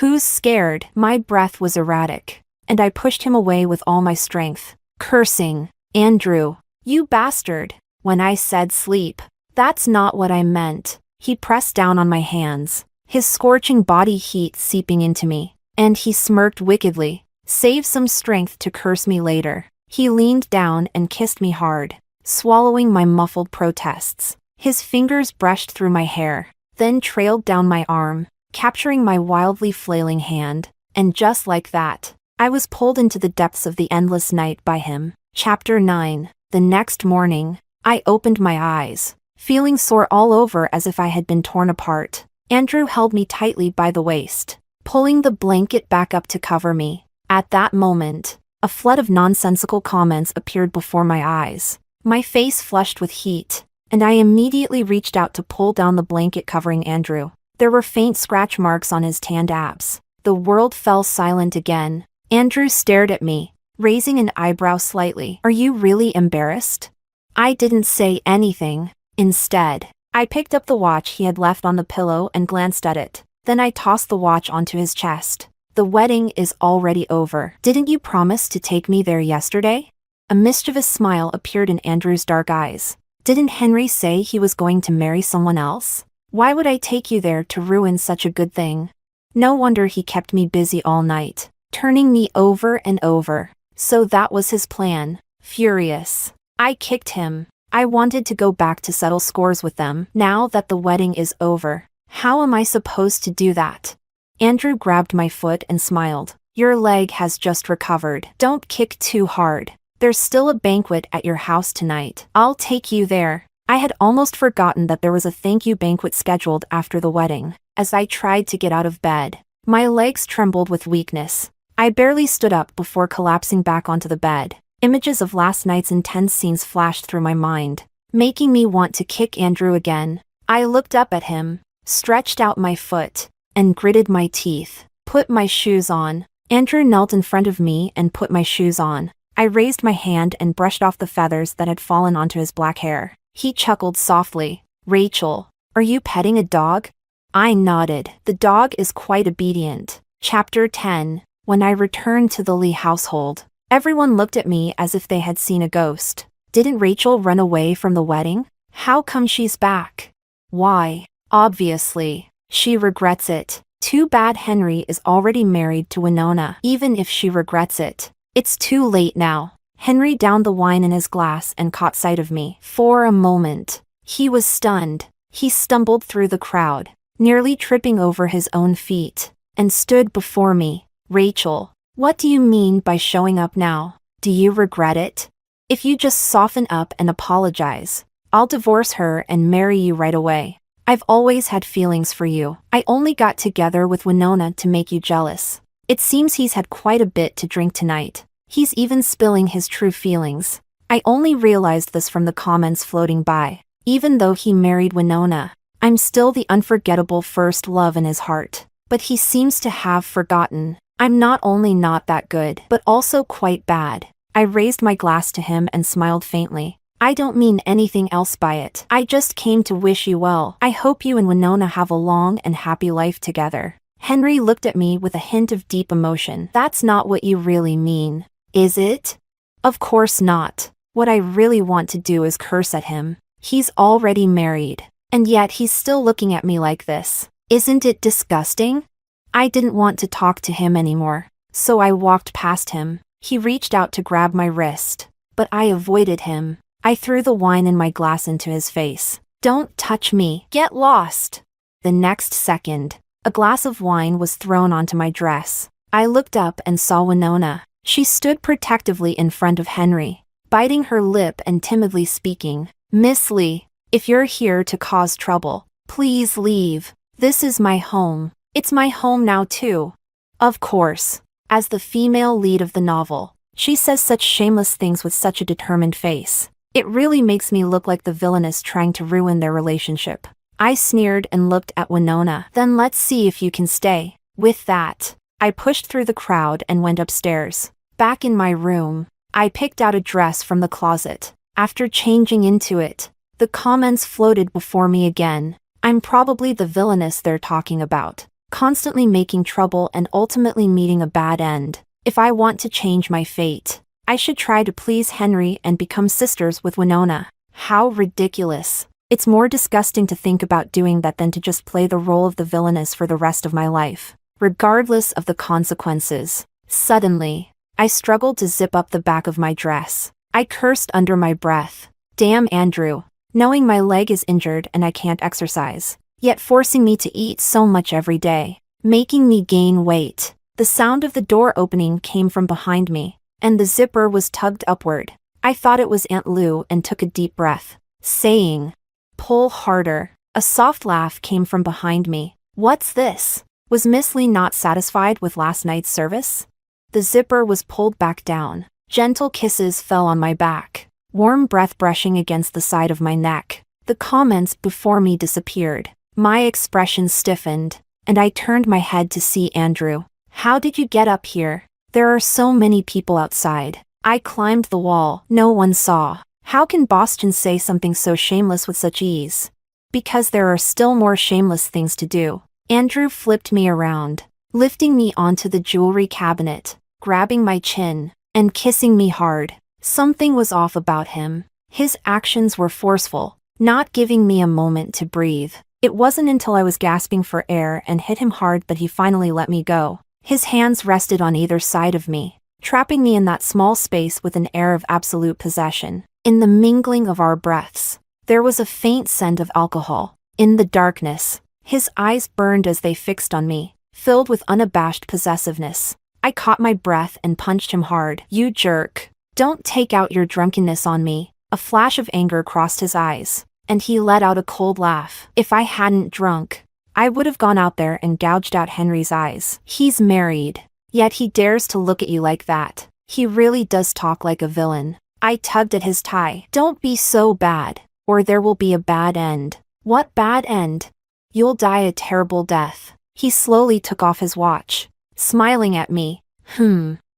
S1: Who's scared? My breath was erratic, and I pushed him away with all my strength, cursing, Andrew, you bastard. When I said sleep, that's not what I meant. He pressed down on my hands, his scorching body heat seeping into me, and he smirked wickedly. Save some strength to curse me later. He leaned down and kissed me hard, swallowing my muffled protests. His fingers brushed through my hair, then trailed down my arm, capturing my wildly flailing hand, and just like that, I was pulled into the depths of the endless night by him. Chapter 9. The next morning, I opened my eyes, feeling sore all over as if I had been torn apart. Andrew held me tightly by the waist, pulling the blanket back up to cover me. At that moment, a flood of nonsensical comments appeared before my eyes. My face flushed with heat, and I immediately reached out to pull down the blanket covering Andrew. There were faint scratch marks on his tanned abs. The world fell silent again. Andrew stared at me, raising an eyebrow slightly. Are you really embarrassed? I didn't say anything. Instead, I picked up the watch he had left on the pillow and glanced at it. Then I tossed the watch onto his chest. The wedding is already over. Didn't you promise to take me there yesterday? A mischievous smile appeared in Andrew's dark eyes. Didn't Henry say he was going to marry someone else? Why would I take you there to ruin such a good thing? No wonder he kept me busy all night, turning me over and over. So that was his plan. Furious, I kicked him. I wanted to go back to settle scores with them. Now that the wedding is over, how am I supposed to do that? Andrew grabbed my foot and smiled. Your leg has just recovered. Don't kick too hard. There's still a banquet at your house tonight. I'll take you there. I had almost forgotten that there was a thank you banquet scheduled after the wedding. As I tried to get out of bed, my legs trembled with weakness. I barely stood up before collapsing back onto the bed. Images of last night's intense scenes flashed through my mind, making me want to kick Andrew again. I looked up at him, stretched out my foot, and gritted my teeth. Put my shoes on. Andrew knelt in front of me and put my shoes on. I raised my hand and brushed off the feathers that had fallen onto his black hair. He chuckled softly. Rachel, are you petting a dog? I nodded. The dog is quite obedient. Chapter 10. When I returned to the Lee household, everyone looked at me as if they had seen a ghost. Didn't Rachel run away from the wedding? How come she's back? Why? Obviously, she regrets it. Too bad Henry is already married to Winona. Even if she regrets it, it's too late now. Henry downed the wine in his glass and caught sight of me. For a moment, he was stunned. He stumbled through the crowd, nearly tripping over his own feet, and stood before me. Rachel, what do you mean by showing up now? Do you regret it? If you just soften up and apologize, I'll divorce her and marry you right away. I've always had feelings for you. I only got together with Winona to make you jealous. It seems he's had quite a bit to drink tonight. He's even spilling his true feelings. I only realized this from the comments floating by. Even though he married Winona, I'm still the unforgettable first love in his heart. But he seems to have forgotten. I'm not only not that good, but also quite bad. I raised my glass to him and smiled faintly. I don't mean anything else by it. I just came to wish you well. I hope you and Winona have a long and happy life together. Henry looked at me with a hint of deep emotion. That's not what you really mean, is it? Of course not. What I really want to do is curse at him. He's already married, and yet he's still looking at me like this. Isn't it disgusting? I didn't want to talk to him anymore, so I walked past him. He reached out to grab my wrist, but I avoided him. I threw the wine in my glass into his face. "Don't touch me. Get lost." The next second, a glass of wine was thrown onto my dress. I looked up and saw Winona. She stood protectively in front of Henry, biting her lip and timidly speaking. "Miss Lee, if you're here to cause trouble, please leave. This is my home. It's my home now too." Of course, as the female lead of the novel, she says such shameless things with such a determined face. It really makes me look like the villainess trying to ruin their relationship. I sneered and looked at Winona. "Then let's see if you can stay." With that, I pushed through the crowd and went upstairs. Back in my room, I picked out a dress from the closet. After changing into it, the comments floated before me again. I'm probably the villainess they're talking about, constantly making trouble and ultimately meeting a bad end. If I want to change my fate, I should try to please Henry and become sisters with Winona. How ridiculous. It's more disgusting to think about doing that than to just play the role of the villainess for the rest of my life, regardless of the consequences. Suddenly, I struggled to zip up the back of my dress. I cursed under my breath. Damn Andrew, knowing my leg is injured and I can't exercise, yet forcing me to eat so much every day, making me gain weight. The sound of the door opening came from behind me, and the zipper was tugged upward. I thought it was Aunt Lou and took a deep breath, saying, "Pull harder." A soft laugh came from behind me. "What's this?" Was Miss Lee not satisfied with last night's service? The zipper was pulled back down. Gentle kisses fell on my back, warm breath brushing against the side of my neck. The comments before me disappeared. My expression stiffened, and I turned my head to see Andrew. "How did you get up here? There are so many people outside." I climbed the wall. No one saw. How can Boston say something so shameless with such ease? Because there are still more shameless things to do. Andrew flipped me around, lifting me onto the jewelry cabinet, grabbing my chin, and kissing me hard. Something was off about him. His actions were forceful, not giving me a moment to breathe. It wasn't until I was gasping for air and hit him hard that he finally let me go. His hands rested on either side of me, trapping me in that small space with an air of absolute possession. In the mingling of our breaths, there was a faint scent of alcohol. In the darkness, his eyes burned as they fixed on me, filled with unabashed possessiveness. I caught my breath and punched him hard. "You jerk. Don't take out your drunkenness on me." A flash of anger crossed his eyes, and he let out a cold laugh. "If I hadn't drunk, I would have gone out there and gouged out Henry's eyes. He's married, yet he dares to look at you like that. He really does talk like a villain." I tugged at his tie. "Don't be so bad, or there will be a bad end." "What bad end?" "You'll die a terrible death." He slowly took off his watch, smiling at me.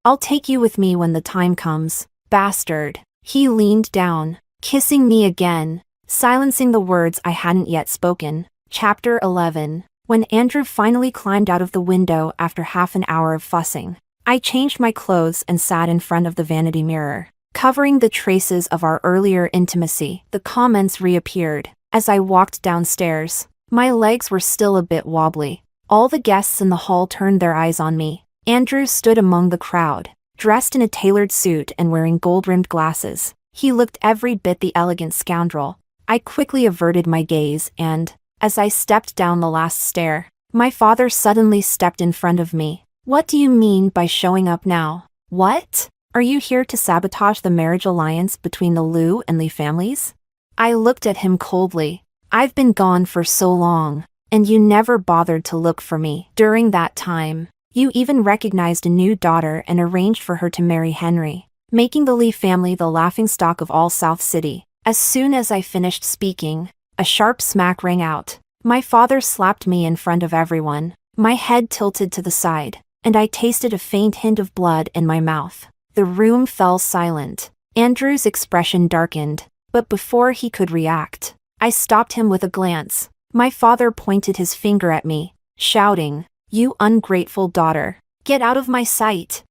S1: I'll take you with me when the time comes, bastard." He leaned down, kissing me again, silencing the words I hadn't yet spoken. Chapter 11. When Andrew finally climbed out of the window after half an hour of fussing, I changed my clothes and sat in front of the vanity mirror, covering the traces of our earlier intimacy. The comments reappeared. As I walked downstairs, my legs were still a bit wobbly. All the guests in the hall turned their eyes on me. Andrew stood among the crowd, dressed in a tailored suit and wearing gold-rimmed glasses. He looked every bit the elegant scoundrel. I quickly averted my gaze and, as I stepped down the last stair, my father suddenly stepped in front of me. "What do you mean by showing up now? What? Are you here to sabotage the marriage alliance between the Liu and Lee families?" I looked at him coldly. "I've been gone for so long, and you never bothered to look for me. During that time, you even recognized a new daughter and arranged for her to marry Henry, making the Lee family the laughingstock of all South City." As soon as I finished speaking, a sharp smack rang out. My father slapped me in front of everyone. My head tilted to the side, and I tasted a faint hint of blood in my mouth. The room fell silent. Andrew's expression darkened, but before he could react, I stopped him with a glance. My father pointed his finger at me, shouting, "You ungrateful daughter, get out of my sight."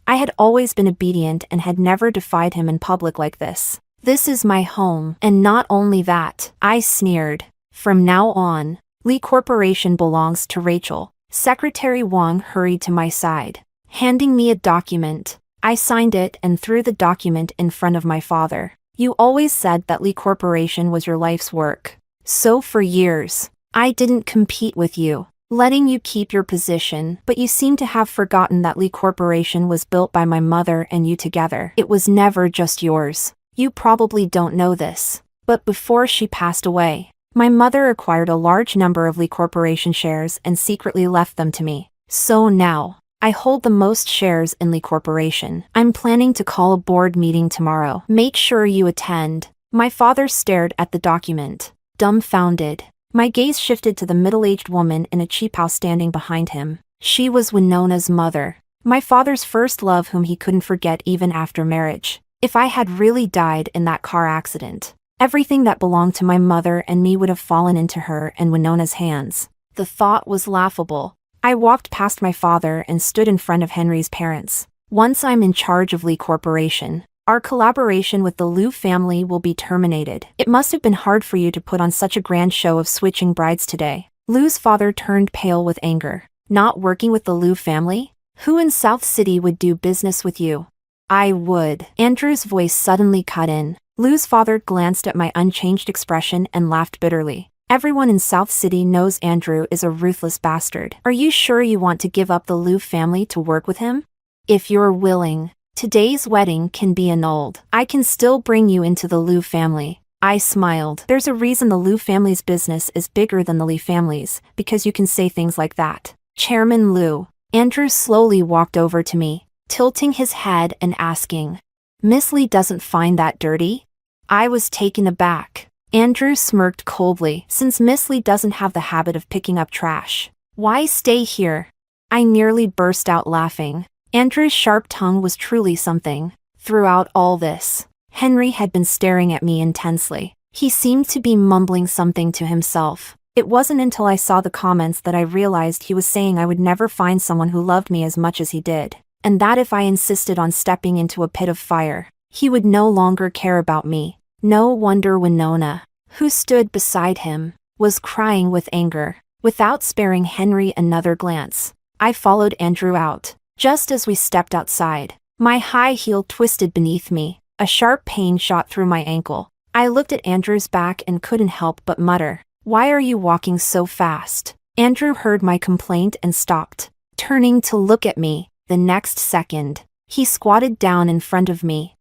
S1: I had always been obedient and had never defied him in public like this. "This is my home, and not only that," I sneered. "From now on, Lee Corporation belongs to Rachel." Secretary Wang hurried to my side, handing me a document. I signed it and threw the document in front of my father. You always said that Lee Corporation was your life's work. So for years, I didn't compete with you, letting you keep your position, but you seem to have forgotten that Lee Corporation was built by my mother and you together. It was never just yours. You probably don't know this, but before she passed away, my mother acquired a large number of Lee Corporation shares and secretly left them to me. So now, I hold the most shares in Lee Corporation. I'm planning to call a board meeting tomorrow. Make sure you attend. My father stared at the document, dumbfounded. My gaze shifted to the middle-aged woman in a cheap house standing behind him. She was Winona's mother, my father's first love whom he couldn't forget even after marriage. If I had really died in that car accident, everything that belonged to my mother and me would have fallen into her and Winona's hands. The thought was laughable. I walked past my father and stood in front of Henry's parents. Once I'm in charge of Lee Corporation, our collaboration with the Liu family will be terminated. It must have been hard for you to put on such a grand show of switching brides today. Liu's father turned pale with anger. Not working with the Liu family? Who in South City would do business with you? I would. Andrew's voice suddenly cut in. Liu's father glanced at my unchanged expression and laughed bitterly. Everyone in South City knows Andrew is a ruthless bastard. Are you sure you want to give up the Liu family to work with him? If you're willing, today's wedding can be annulled. I can still bring you into the Liu family. I smiled. There's a reason the Liu family's business is bigger than the Lee family's, because you can say things like that. Chairman Liu. Andrew slowly walked over to me, tilting his head and asking, Miss Lee doesn't find that dirty? I was taken aback. Andrew smirked coldly. Since Miss Lee doesn't have the habit of picking up trash, why stay here? I nearly burst out laughing. Andrew's sharp tongue was truly something. Throughout all this, Henry had been staring at me intensely. He seemed to be mumbling something to himself. It wasn't until I saw the comments that I realized he was saying I would never find someone who loved me as much as he did, and that if I insisted on stepping into a pit of fire, he would no longer care about me. No wonder Winona, who stood beside him, was crying with anger. Without sparing Henry another glance, I followed Andrew out. Just as we stepped outside, my high heel twisted beneath me. A sharp pain shot through my ankle. I looked at Andrew's back and couldn't help but mutter, "Why are you walking so fast?" Andrew heard my complaint and stopped, turning to look at me. The next second, he squatted down in front of me.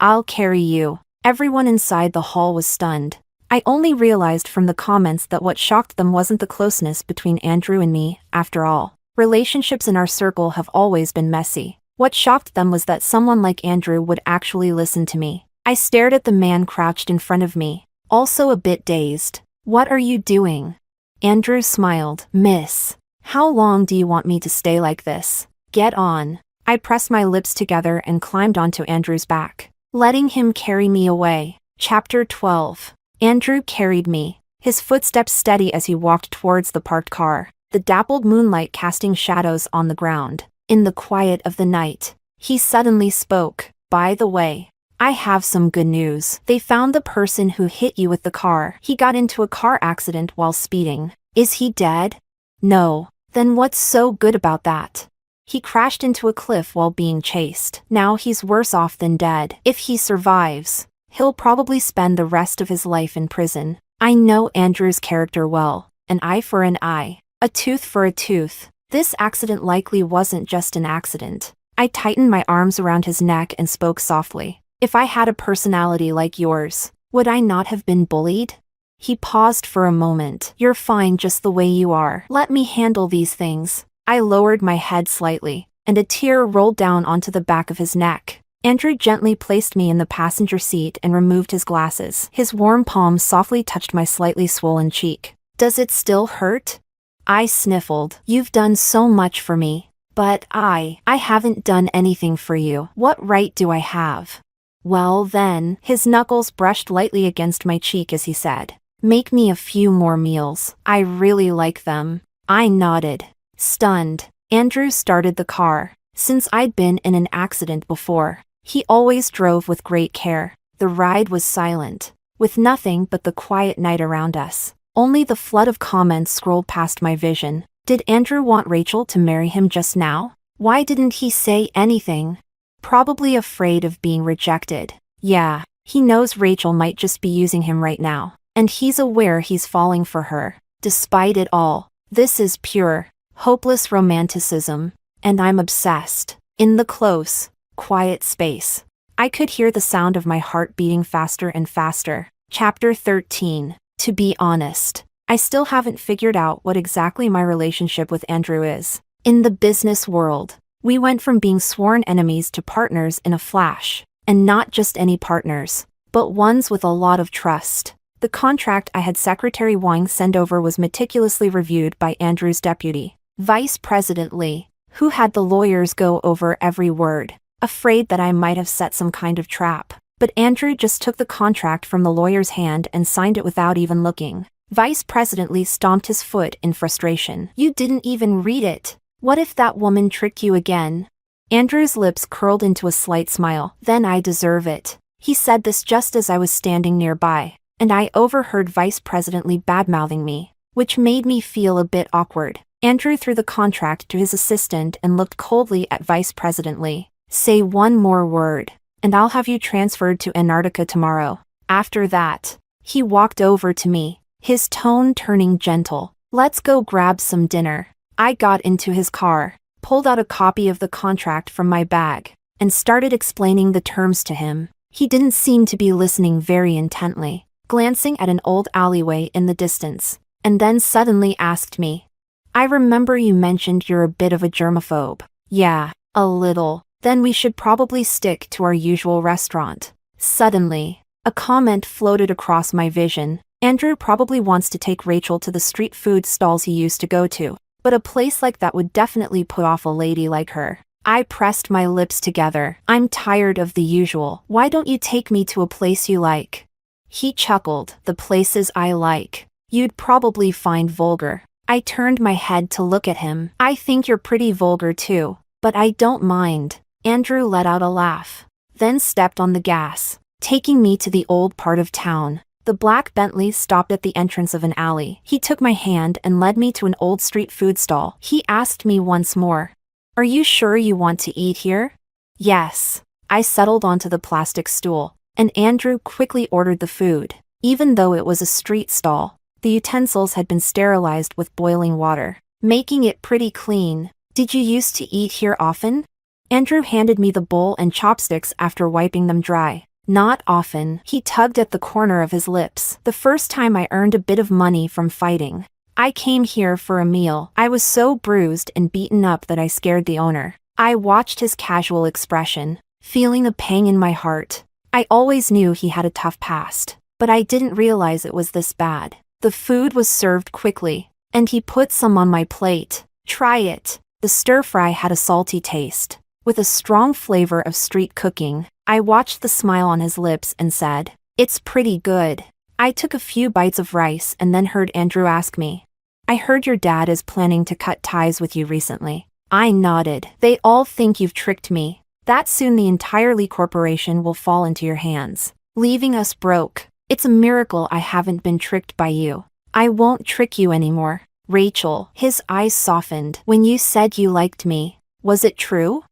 S1: "I'll carry you." Everyone inside the hall was stunned. I only realized from the comments that what shocked them wasn't the closeness between Andrew and me. After all, relationships in our circle have always been messy. What shocked them was that someone like Andrew would actually listen to me. I stared at the man crouched in front of me, also a bit dazed. "What are you doing?" Andrew smiled. "Miss, how long do you want me to stay like this? Get on." I pressed my lips together and climbed onto Andrew's back, letting him carry me away. Chapter 12. Andrew carried me, his footsteps steady as he walked towards the parked car, the dappled moonlight casting shadows on the ground. In the quiet of the night, he suddenly spoke. "By the way, I have some good news. They found the person who hit you with the car. He got into a car accident while speeding." "Is he dead?" "No." "Then what's so good about that?" "He crashed into a cliff while being chased. Now he's worse off than dead. If he survives, he'll probably spend the rest of his life in prison." I know Andrew's character well. An eye for an eye, a tooth for a tooth. This accident likely wasn't just an accident. I tightened my arms around his neck and spoke softly. "If I had a personality like yours, would I not have been bullied?" He paused for a moment. "You're fine just the way you are. Let me handle these things." I lowered my head slightly, and a tear rolled down onto the back of his neck. Andrew gently placed me in the passenger seat and removed his glasses. His warm palm softly touched my slightly swollen cheek. "Does it still hurt?" I sniffled. "You've done so much for me. But I haven't done anything for you. What right do I have?" "Well then," his knuckles brushed lightly against my cheek as he said, "make me a few more meals. I really like them." I nodded, stunned. Andrew started the car. Since I'd been in an accident before, he always drove with great care. The ride was silent, with nothing but the quiet night around us. Only the flood of comments scrolled past my vision. Did Andrew want Rachel to marry him just now? Why didn't he say anything? Probably afraid of being rejected. Yeah, he knows Rachel might just be using him right now, and he's aware he's falling for her. Despite it all, this is pure, hopeless romanticism, and I'm obsessed. In the close, quiet space, I could hear the sound of my heart beating faster and faster. Chapter 13. To be honest, I still haven't figured out what exactly my relationship with Andrew is. In the business world, we went from being sworn enemies to partners in a flash. And not just any partners, but ones with a lot of trust. The contract I had Secretary Wang send over was meticulously reviewed by Andrew's deputy, Vice President Lee, who had the lawyers go over every word, afraid that I might have set some kind of trap. But Andrew just took the contract from the lawyer's hand and signed it without even looking. Vice President Lee stomped his foot in frustration. You didn't even read it. What if that woman tricked you again? Andrew's lips curled into a slight smile. Then I deserve it. He said this just as I was standing nearby, and I overheard Vice President Lee badmouthing me, which made me feel a bit awkward. Andrew threw the contract to his assistant and looked coldly at Vice President Lee. Say one more word, and I'll have you transferred to Antarctica tomorrow. After that, he walked over to me, his tone turning gentle. Let's go grab some dinner. I got into his car, pulled out a copy of the contract from my bag, and started explaining the terms to him. He didn't seem to be listening very intently, glancing at an old alleyway in the distance, and then suddenly asked me, I remember you mentioned you're a bit of a germaphobe. Yeah, a little. Then we should probably stick to our usual restaurant. Suddenly, a comment floated across my vision. Andrew probably wants to take Rachel to the street food stalls he used to go to. But a place like that would definitely put off a lady like her. I pressed my lips together. I'm tired of the usual. Why don't you take me to a place you like? He chuckled. The places I like, you'd probably find vulgar. I turned my head to look at him. I think you're pretty vulgar too, but I don't mind. Andrew let out a laugh, then stepped on the gas, taking me to the old part of town. The black Bentley stopped at the entrance of an alley. He took my hand and led me to an old street food stall. He asked me once more, Are you sure you want to eat here? Yes. I settled onto the plastic stool, and Andrew quickly ordered the food. Even though it was a street stall, the utensils had been sterilized with boiling water, making it pretty clean. Did you used to eat here often? Andrew handed me the bowl and chopsticks after wiping them dry. Not often. He tugged at the corner of his lips. The first time I earned a bit of money from fighting. I came here for a meal. I was so bruised and beaten up that I scared the owner. I watched his casual expression, feeling a pang in my heart. I always knew he had a tough past, but I didn't realize it was this bad. The food was served quickly, and he put some on my plate. Try it. The stir-fry had a salty taste, with a strong flavor of street cooking. I watched the smile on his lips and said, It's pretty good. I took a few bites of rice and then heard Andrew ask me, I heard your dad is planning to cut ties with you recently. I nodded. They all think you've tricked me. That soon the entire Lee Corporation will fall into your hands, leaving us broke. It's a miracle I haven't been tricked by you. I won't trick you anymore. Rachel, his eyes softened. When you said you liked me, was it true?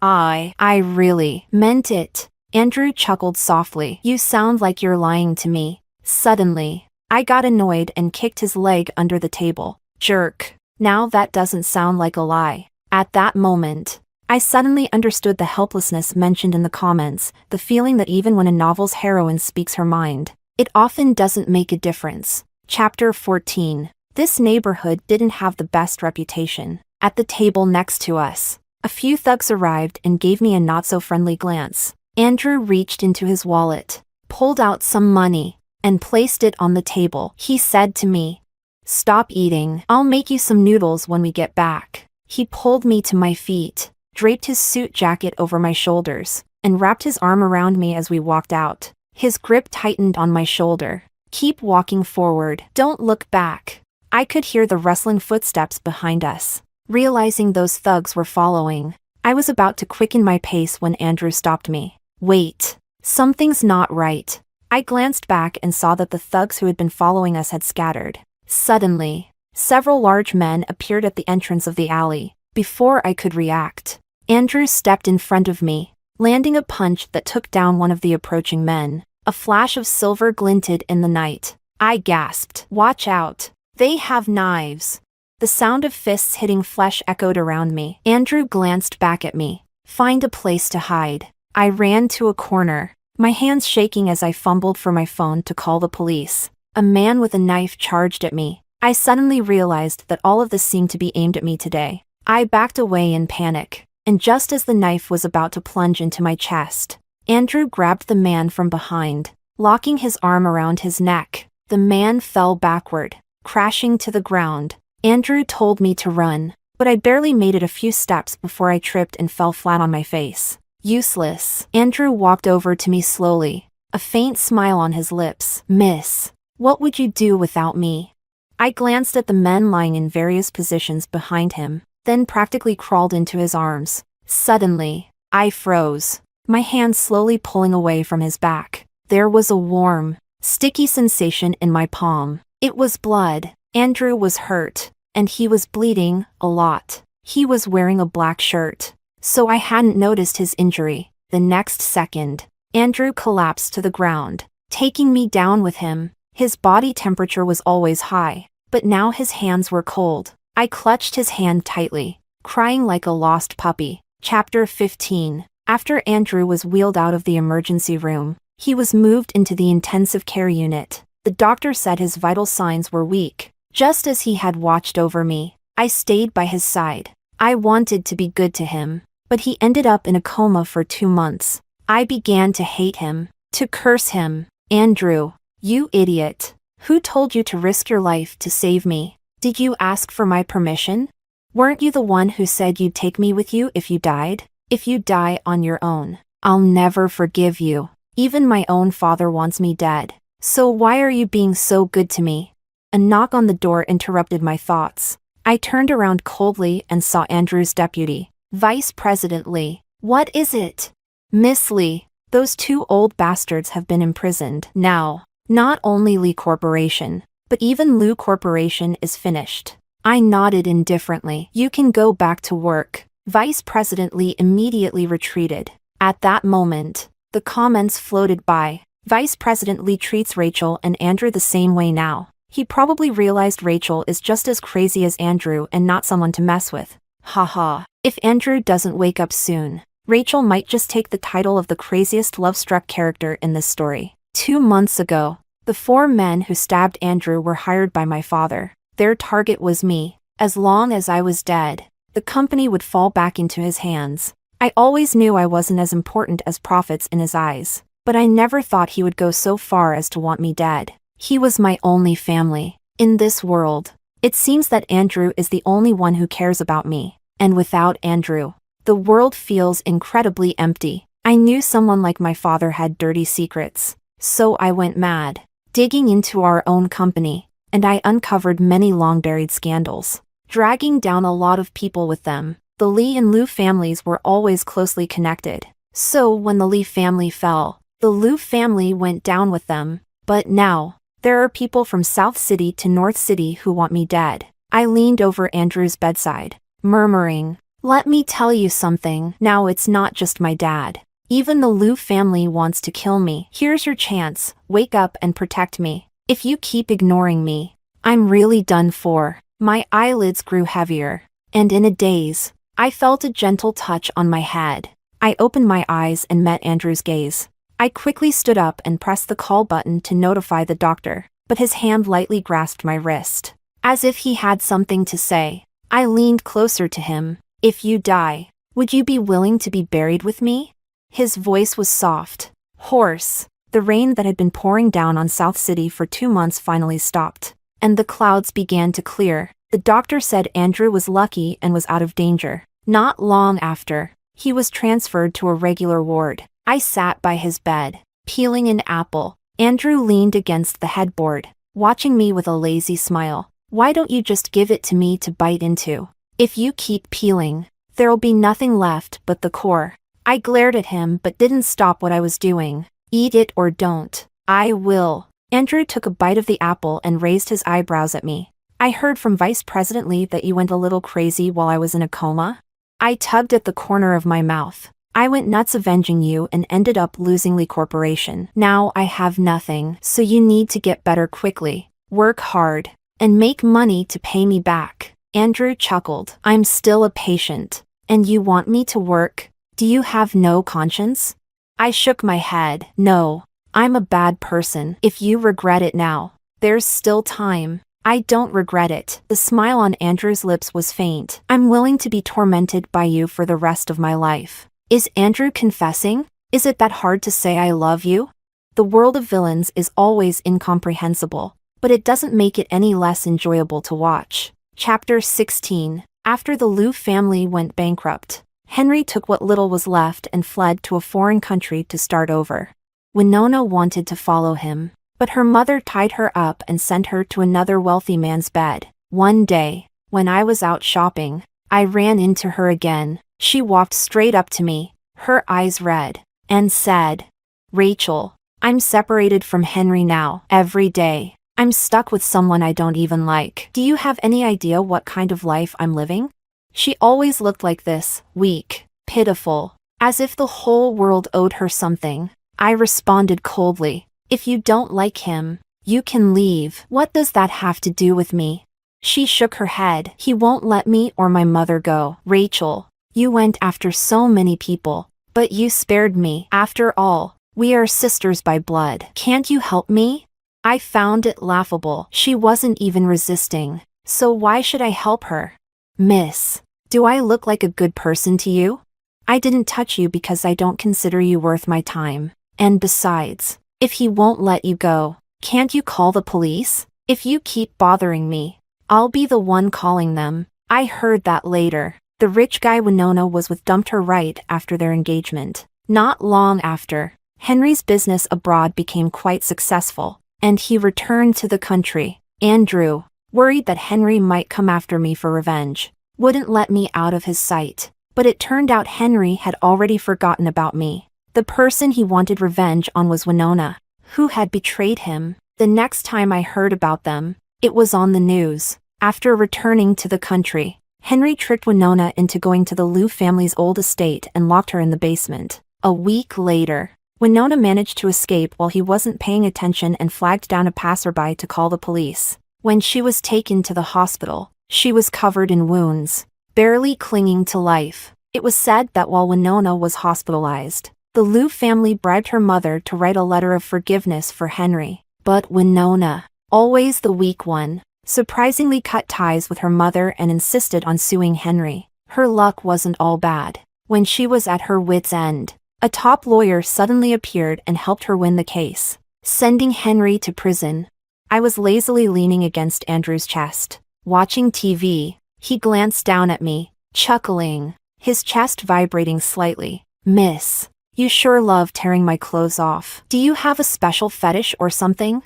S1: I really meant it. Andrew chuckled softly. You sound like you're lying to me. Suddenly, I got annoyed and kicked his leg under the table. Jerk. Now that doesn't sound like a lie. At that moment, I suddenly understood the helplessness mentioned in the comments, the feeling that even when a novel's heroine speaks her mind, it often doesn't make a difference. Chapter 14. This neighborhood didn't have the best reputation. At the table next to us, a few thugs arrived and gave me a not-so-friendly glance. Andrew reached into his wallet, pulled out some money, and placed it on the table. He said to me, Stop eating. I'll make you some noodles when we get back. He pulled me to my feet, draped his suit jacket over my shoulders, and wrapped his arm around me as we walked out. His grip tightened on my shoulder. Keep walking forward. Don't look back. I could hear the rustling footsteps behind us. Realizing those thugs were following, I was about to quicken my pace when Andrew stopped me. Wait. Something's not right. I glanced back and saw that the thugs who had been following us had scattered. Suddenly, several large men appeared at the entrance of the alley. Before I could react, Andrew stepped in front of me, landing a punch that took down one of the approaching men. A flash of silver glinted in the night. I gasped. "Watch out. They have knives." The sound of fists hitting flesh echoed around me. Andrew glanced back at me. "Find a place to hide." I ran to a corner, my hands shaking as I fumbled for my phone to call the police. A man with a knife charged at me. I suddenly realized that all of this seemed to be aimed at me today. I backed away in panic, and just as the knife was about to plunge into my chest, Andrew grabbed the man from behind, locking his arm around his neck. The man fell backward, crashing to the ground. Andrew told me to run, but I barely made it a few steps before I tripped and fell flat on my face. Useless. Andrew walked over to me slowly, a faint smile on his lips. "Miss, what would you do without me?" I glanced at the men lying in various positions behind him, then practically crawled into his arms. Suddenly, I froze, my hand slowly pulling away from his back. There was a warm, sticky sensation in my palm. It was blood. Andrew was hurt, and he was bleeding a lot. He was wearing a black shirt, so I hadn't noticed his injury. The next second, Andrew collapsed to the ground, taking me down with him. His body temperature was always high, but now his hands were cold. I clutched his hand tightly, crying like a lost puppy. Chapter 15. After Andrew was wheeled out of the emergency room, he was moved into the intensive care unit. The doctor said his vital signs were weak. Just as he had watched over me, I stayed by his side. I wanted to be good to him, but he ended up in a coma for 2 months. I began to hate him, to curse him. "Andrew, you idiot. Who told you to risk your life to save me? Did you ask for my permission? Weren't you the one who said you'd take me with you if you died? If you die on your own, I'll never forgive you. Even my own father wants me dead. So why are you being so good to me?" A knock on the door interrupted my thoughts. I turned around coldly and saw Andrew's deputy, Vice President Lee. "What is it?" "Miss Lee, those 2 old bastards have been imprisoned. Now, not only Lee Corporation, but even Lu Corporation is finished." I nodded indifferently. "You can go back to work." Vice President Lee immediately retreated. At that moment, the comments floated by. "Vice President Lee treats Rachel and Andrew the same way now. He probably realized Rachel is just as crazy as Andrew and not someone to mess with. Haha. If Andrew doesn't wake up soon, Rachel might just take the title of the craziest love-struck character in this story." 2 months ago, the 4 men who stabbed Andrew were hired by my father. Their target was me. As long as I was dead, the company would fall back into his hands. I always knew I wasn't as important as profits in his eyes, but I never thought he would go so far as to want me dead. He was my only family. In this world, it seems that Andrew is the only one who cares about me. And without Andrew, the world feels incredibly empty. I knew someone like my father had dirty secrets, so I went mad, digging into our own company, and I uncovered many long-buried scandals, dragging down a lot of people with them. The Lee and Lu families were always closely connected, so when the Lee family fell, the Lu family went down with them. But now, there are people from South City to North City who want me dead. I leaned over Andrew's bedside, murmuring, "Let me tell you something. Now it's not just my dad. Even the Lu family wants to kill me. Here's your chance. Wake up and protect me. If you keep ignoring me, I'm really done for." My eyelids grew heavier, and in a daze, I felt a gentle touch on my head. I opened my eyes and met Andrew's gaze. I quickly stood up and pressed the call button to notify the doctor, but his hand lightly grasped my wrist. As if he had something to say, I leaned closer to him. "If you die, would you be willing to be buried with me?" His voice was soft, hoarse. The rain that had been pouring down on South City for 2 months finally stopped, and the clouds began to clear. The doctor said Andrew was lucky and was out of danger. Not long after, he was transferred to a regular ward. I sat by his bed, peeling an apple. Andrew leaned against the headboard, watching me with a lazy smile. "Why don't you just give it to me to bite into? If you keep peeling, there'll be nothing left but the core." I glared at him but didn't stop what I was doing. "Eat it or don't." "I will." Andrew took a bite of the apple and raised his eyebrows at me. "I heard from Vice President Lee that you went a little crazy while I was in a coma." I tugged at the corner of my mouth. I went nuts avenging you and ended up losing Lee Corporation. Now I have nothing, so you need to get better quickly, work hard, and make money to pay me back. Andrew chuckled. I'm still a patient. And you want me to work? Do you have no conscience? I shook my head. No, I'm a bad person. If you regret it now, there's still time. I don't regret it. The smile on Andrew's lips was faint. I'm willing to be tormented by you for the rest of my life. Is Andrew confessing? Is it that hard to say I love you? The world of villains is always incomprehensible, but it doesn't make it any less enjoyable to watch. Chapter 16. After the Liu family went bankrupt, Henry took what little was left and fled to a foreign country to start over. Winona wanted to follow him, but her mother tied her up and sent her to another wealthy man's bed. One day, when I was out shopping, I ran into her again. She walked straight up to me, her eyes red, and said, "Rachel, I'm separated from Henry now. Every day, I'm stuck with someone I don't even like. Do you have any idea what kind of life I'm living?" She always looked like this, weak, pitiful, as if the whole world owed her something. I responded coldly, "If you don't like him, you can leave. What does that have to do with me?" She shook her head. "He won't let me or my mother go." "Rachel, you went after so many people, but you spared me. After all, we are sisters by blood. Can't you help me?" I found it laughable. She wasn't even resisting, so why should I help her? "Miss, do I look like a good person to you? I didn't touch you because I don't consider you worth my time. And besides, if he won't let you go, can't you call the police? If you keep bothering me, I'll be the one calling them." I heard that later. The rich guy Winona was with dumped her right after their engagement. Not long after, Henry's business abroad became quite successful, and he returned to the country. Andrew, worried that Henry might come after me for revenge, wouldn't let me out of his sight. But it turned out Henry had already forgotten about me. The person he wanted revenge on was Winona, who had betrayed him. The next time I heard about them, it was on the news. After returning to the country, Henry tricked Winona into going to the Liu family's old estate and locked her in the basement. A week later, Winona managed to escape while he wasn't paying attention and flagged down a passerby to call the police. When she was taken to the hospital, she was covered in wounds, barely clinging to life. It was said that while Winona was hospitalized, the Liu family bribed her mother to write a letter of forgiveness for Henry. But Winona, always the weak one, surprisingly cut ties with her mother and insisted on suing Henry. Her luck wasn't all bad. When she was at her wit's end, a top lawyer suddenly appeared and helped her win the case, sending Henry to prison. I was lazily leaning against Andrew's chest, watching TV. He glanced down at me, chuckling, his chest vibrating slightly. "Miss, you sure love tearing my clothes off. Do you have a special fetish or something?"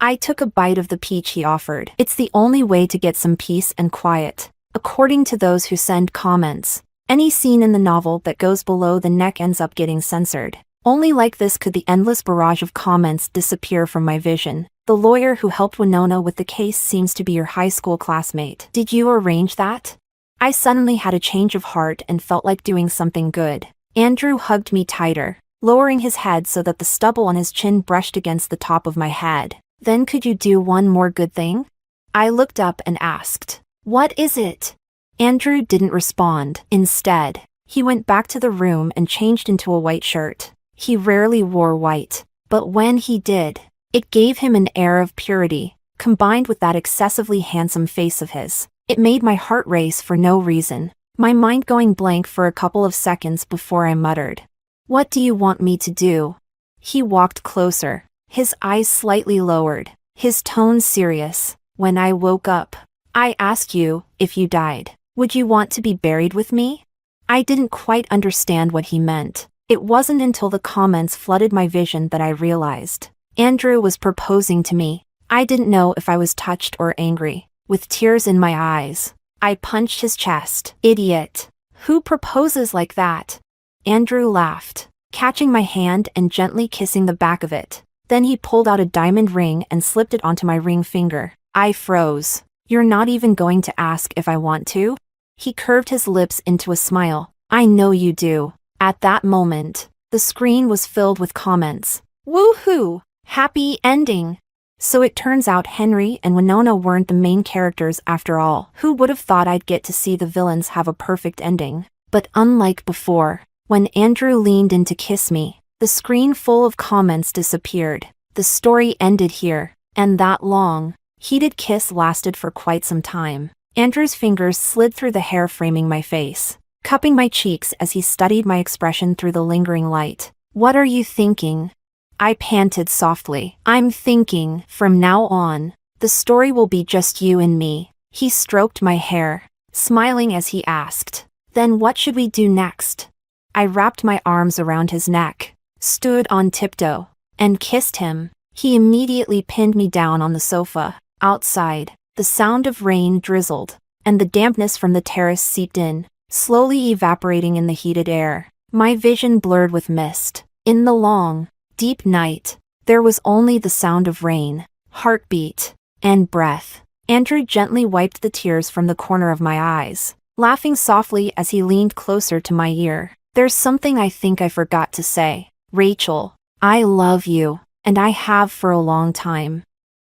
S1: I took a bite of the peach he offered. It's the only way to get some peace and quiet, according to those who send comments. Any scene in the novel that goes below the neck ends up getting censored. Only like this could the endless barrage of comments disappear from my vision. "The lawyer who helped Winona with the case seems to be your high school classmate. Did you arrange that?" I suddenly had a change of heart and felt like doing something good. Andrew hugged me tighter, lowering his head so that the stubble on his chin brushed against the top of my head. "Then could you do one more good thing?" I looked up and asked, "What is it?" Andrew didn't respond. Instead, he went back to the room and changed into a white shirt. He rarely wore white, but when he did, it gave him an air of purity, combined with that excessively handsome face of his. It made my heart race for no reason, my mind going blank for a couple of seconds before I muttered, "What do you want me to do?" He walked closer, his eyes slightly lowered, his tone serious. "When I woke up, I asked you, if you died, would you want to be buried with me?" I didn't quite understand what he meant. It wasn't until the comments flooded my vision that I realized. Andrew was proposing to me. I didn't know if I was touched or angry. With tears in my eyes, I punched his chest. "Idiot. Who proposes like that?" Andrew laughed, catching my hand and gently kissing the back of it. Then he pulled out a diamond ring and slipped it onto my ring finger. I froze. "You're not even going to ask if I want to?" He curved his lips into a smile. "I know you do. At that moment, the screen was filled with comments. Woohoo! Happy ending! So it turns out Henry and Winona weren't the main characters after all. Who would have thought I'd get to see the villains have a perfect ending? But unlike before, when Andrew leaned in to kiss me, the screen full of comments disappeared. The story ended here, and that long, heated kiss lasted for quite some time. Andrew's fingers slid through the hair framing my face, cupping my cheeks as he studied my expression through the lingering light. What are you thinking? I panted softly. I'm thinking, from now on, the story will be just you and me. He stroked my hair, smiling as he asked, then what should we do next? I wrapped my arms around his neck, stood on tiptoe, and kissed him. He immediately pinned me down on the sofa. Outside, the sound of rain drizzled, and the dampness from the terrace seeped in, slowly evaporating in the heated air. My vision blurred with mist. In the long, deep night, there was only the sound of rain, heartbeat, and breath. Andrew gently wiped the tears from the corner of my eyes, laughing softly as he leaned closer to my ear. There's something I think I forgot to say. Rachel, I love you, and I have for a long time.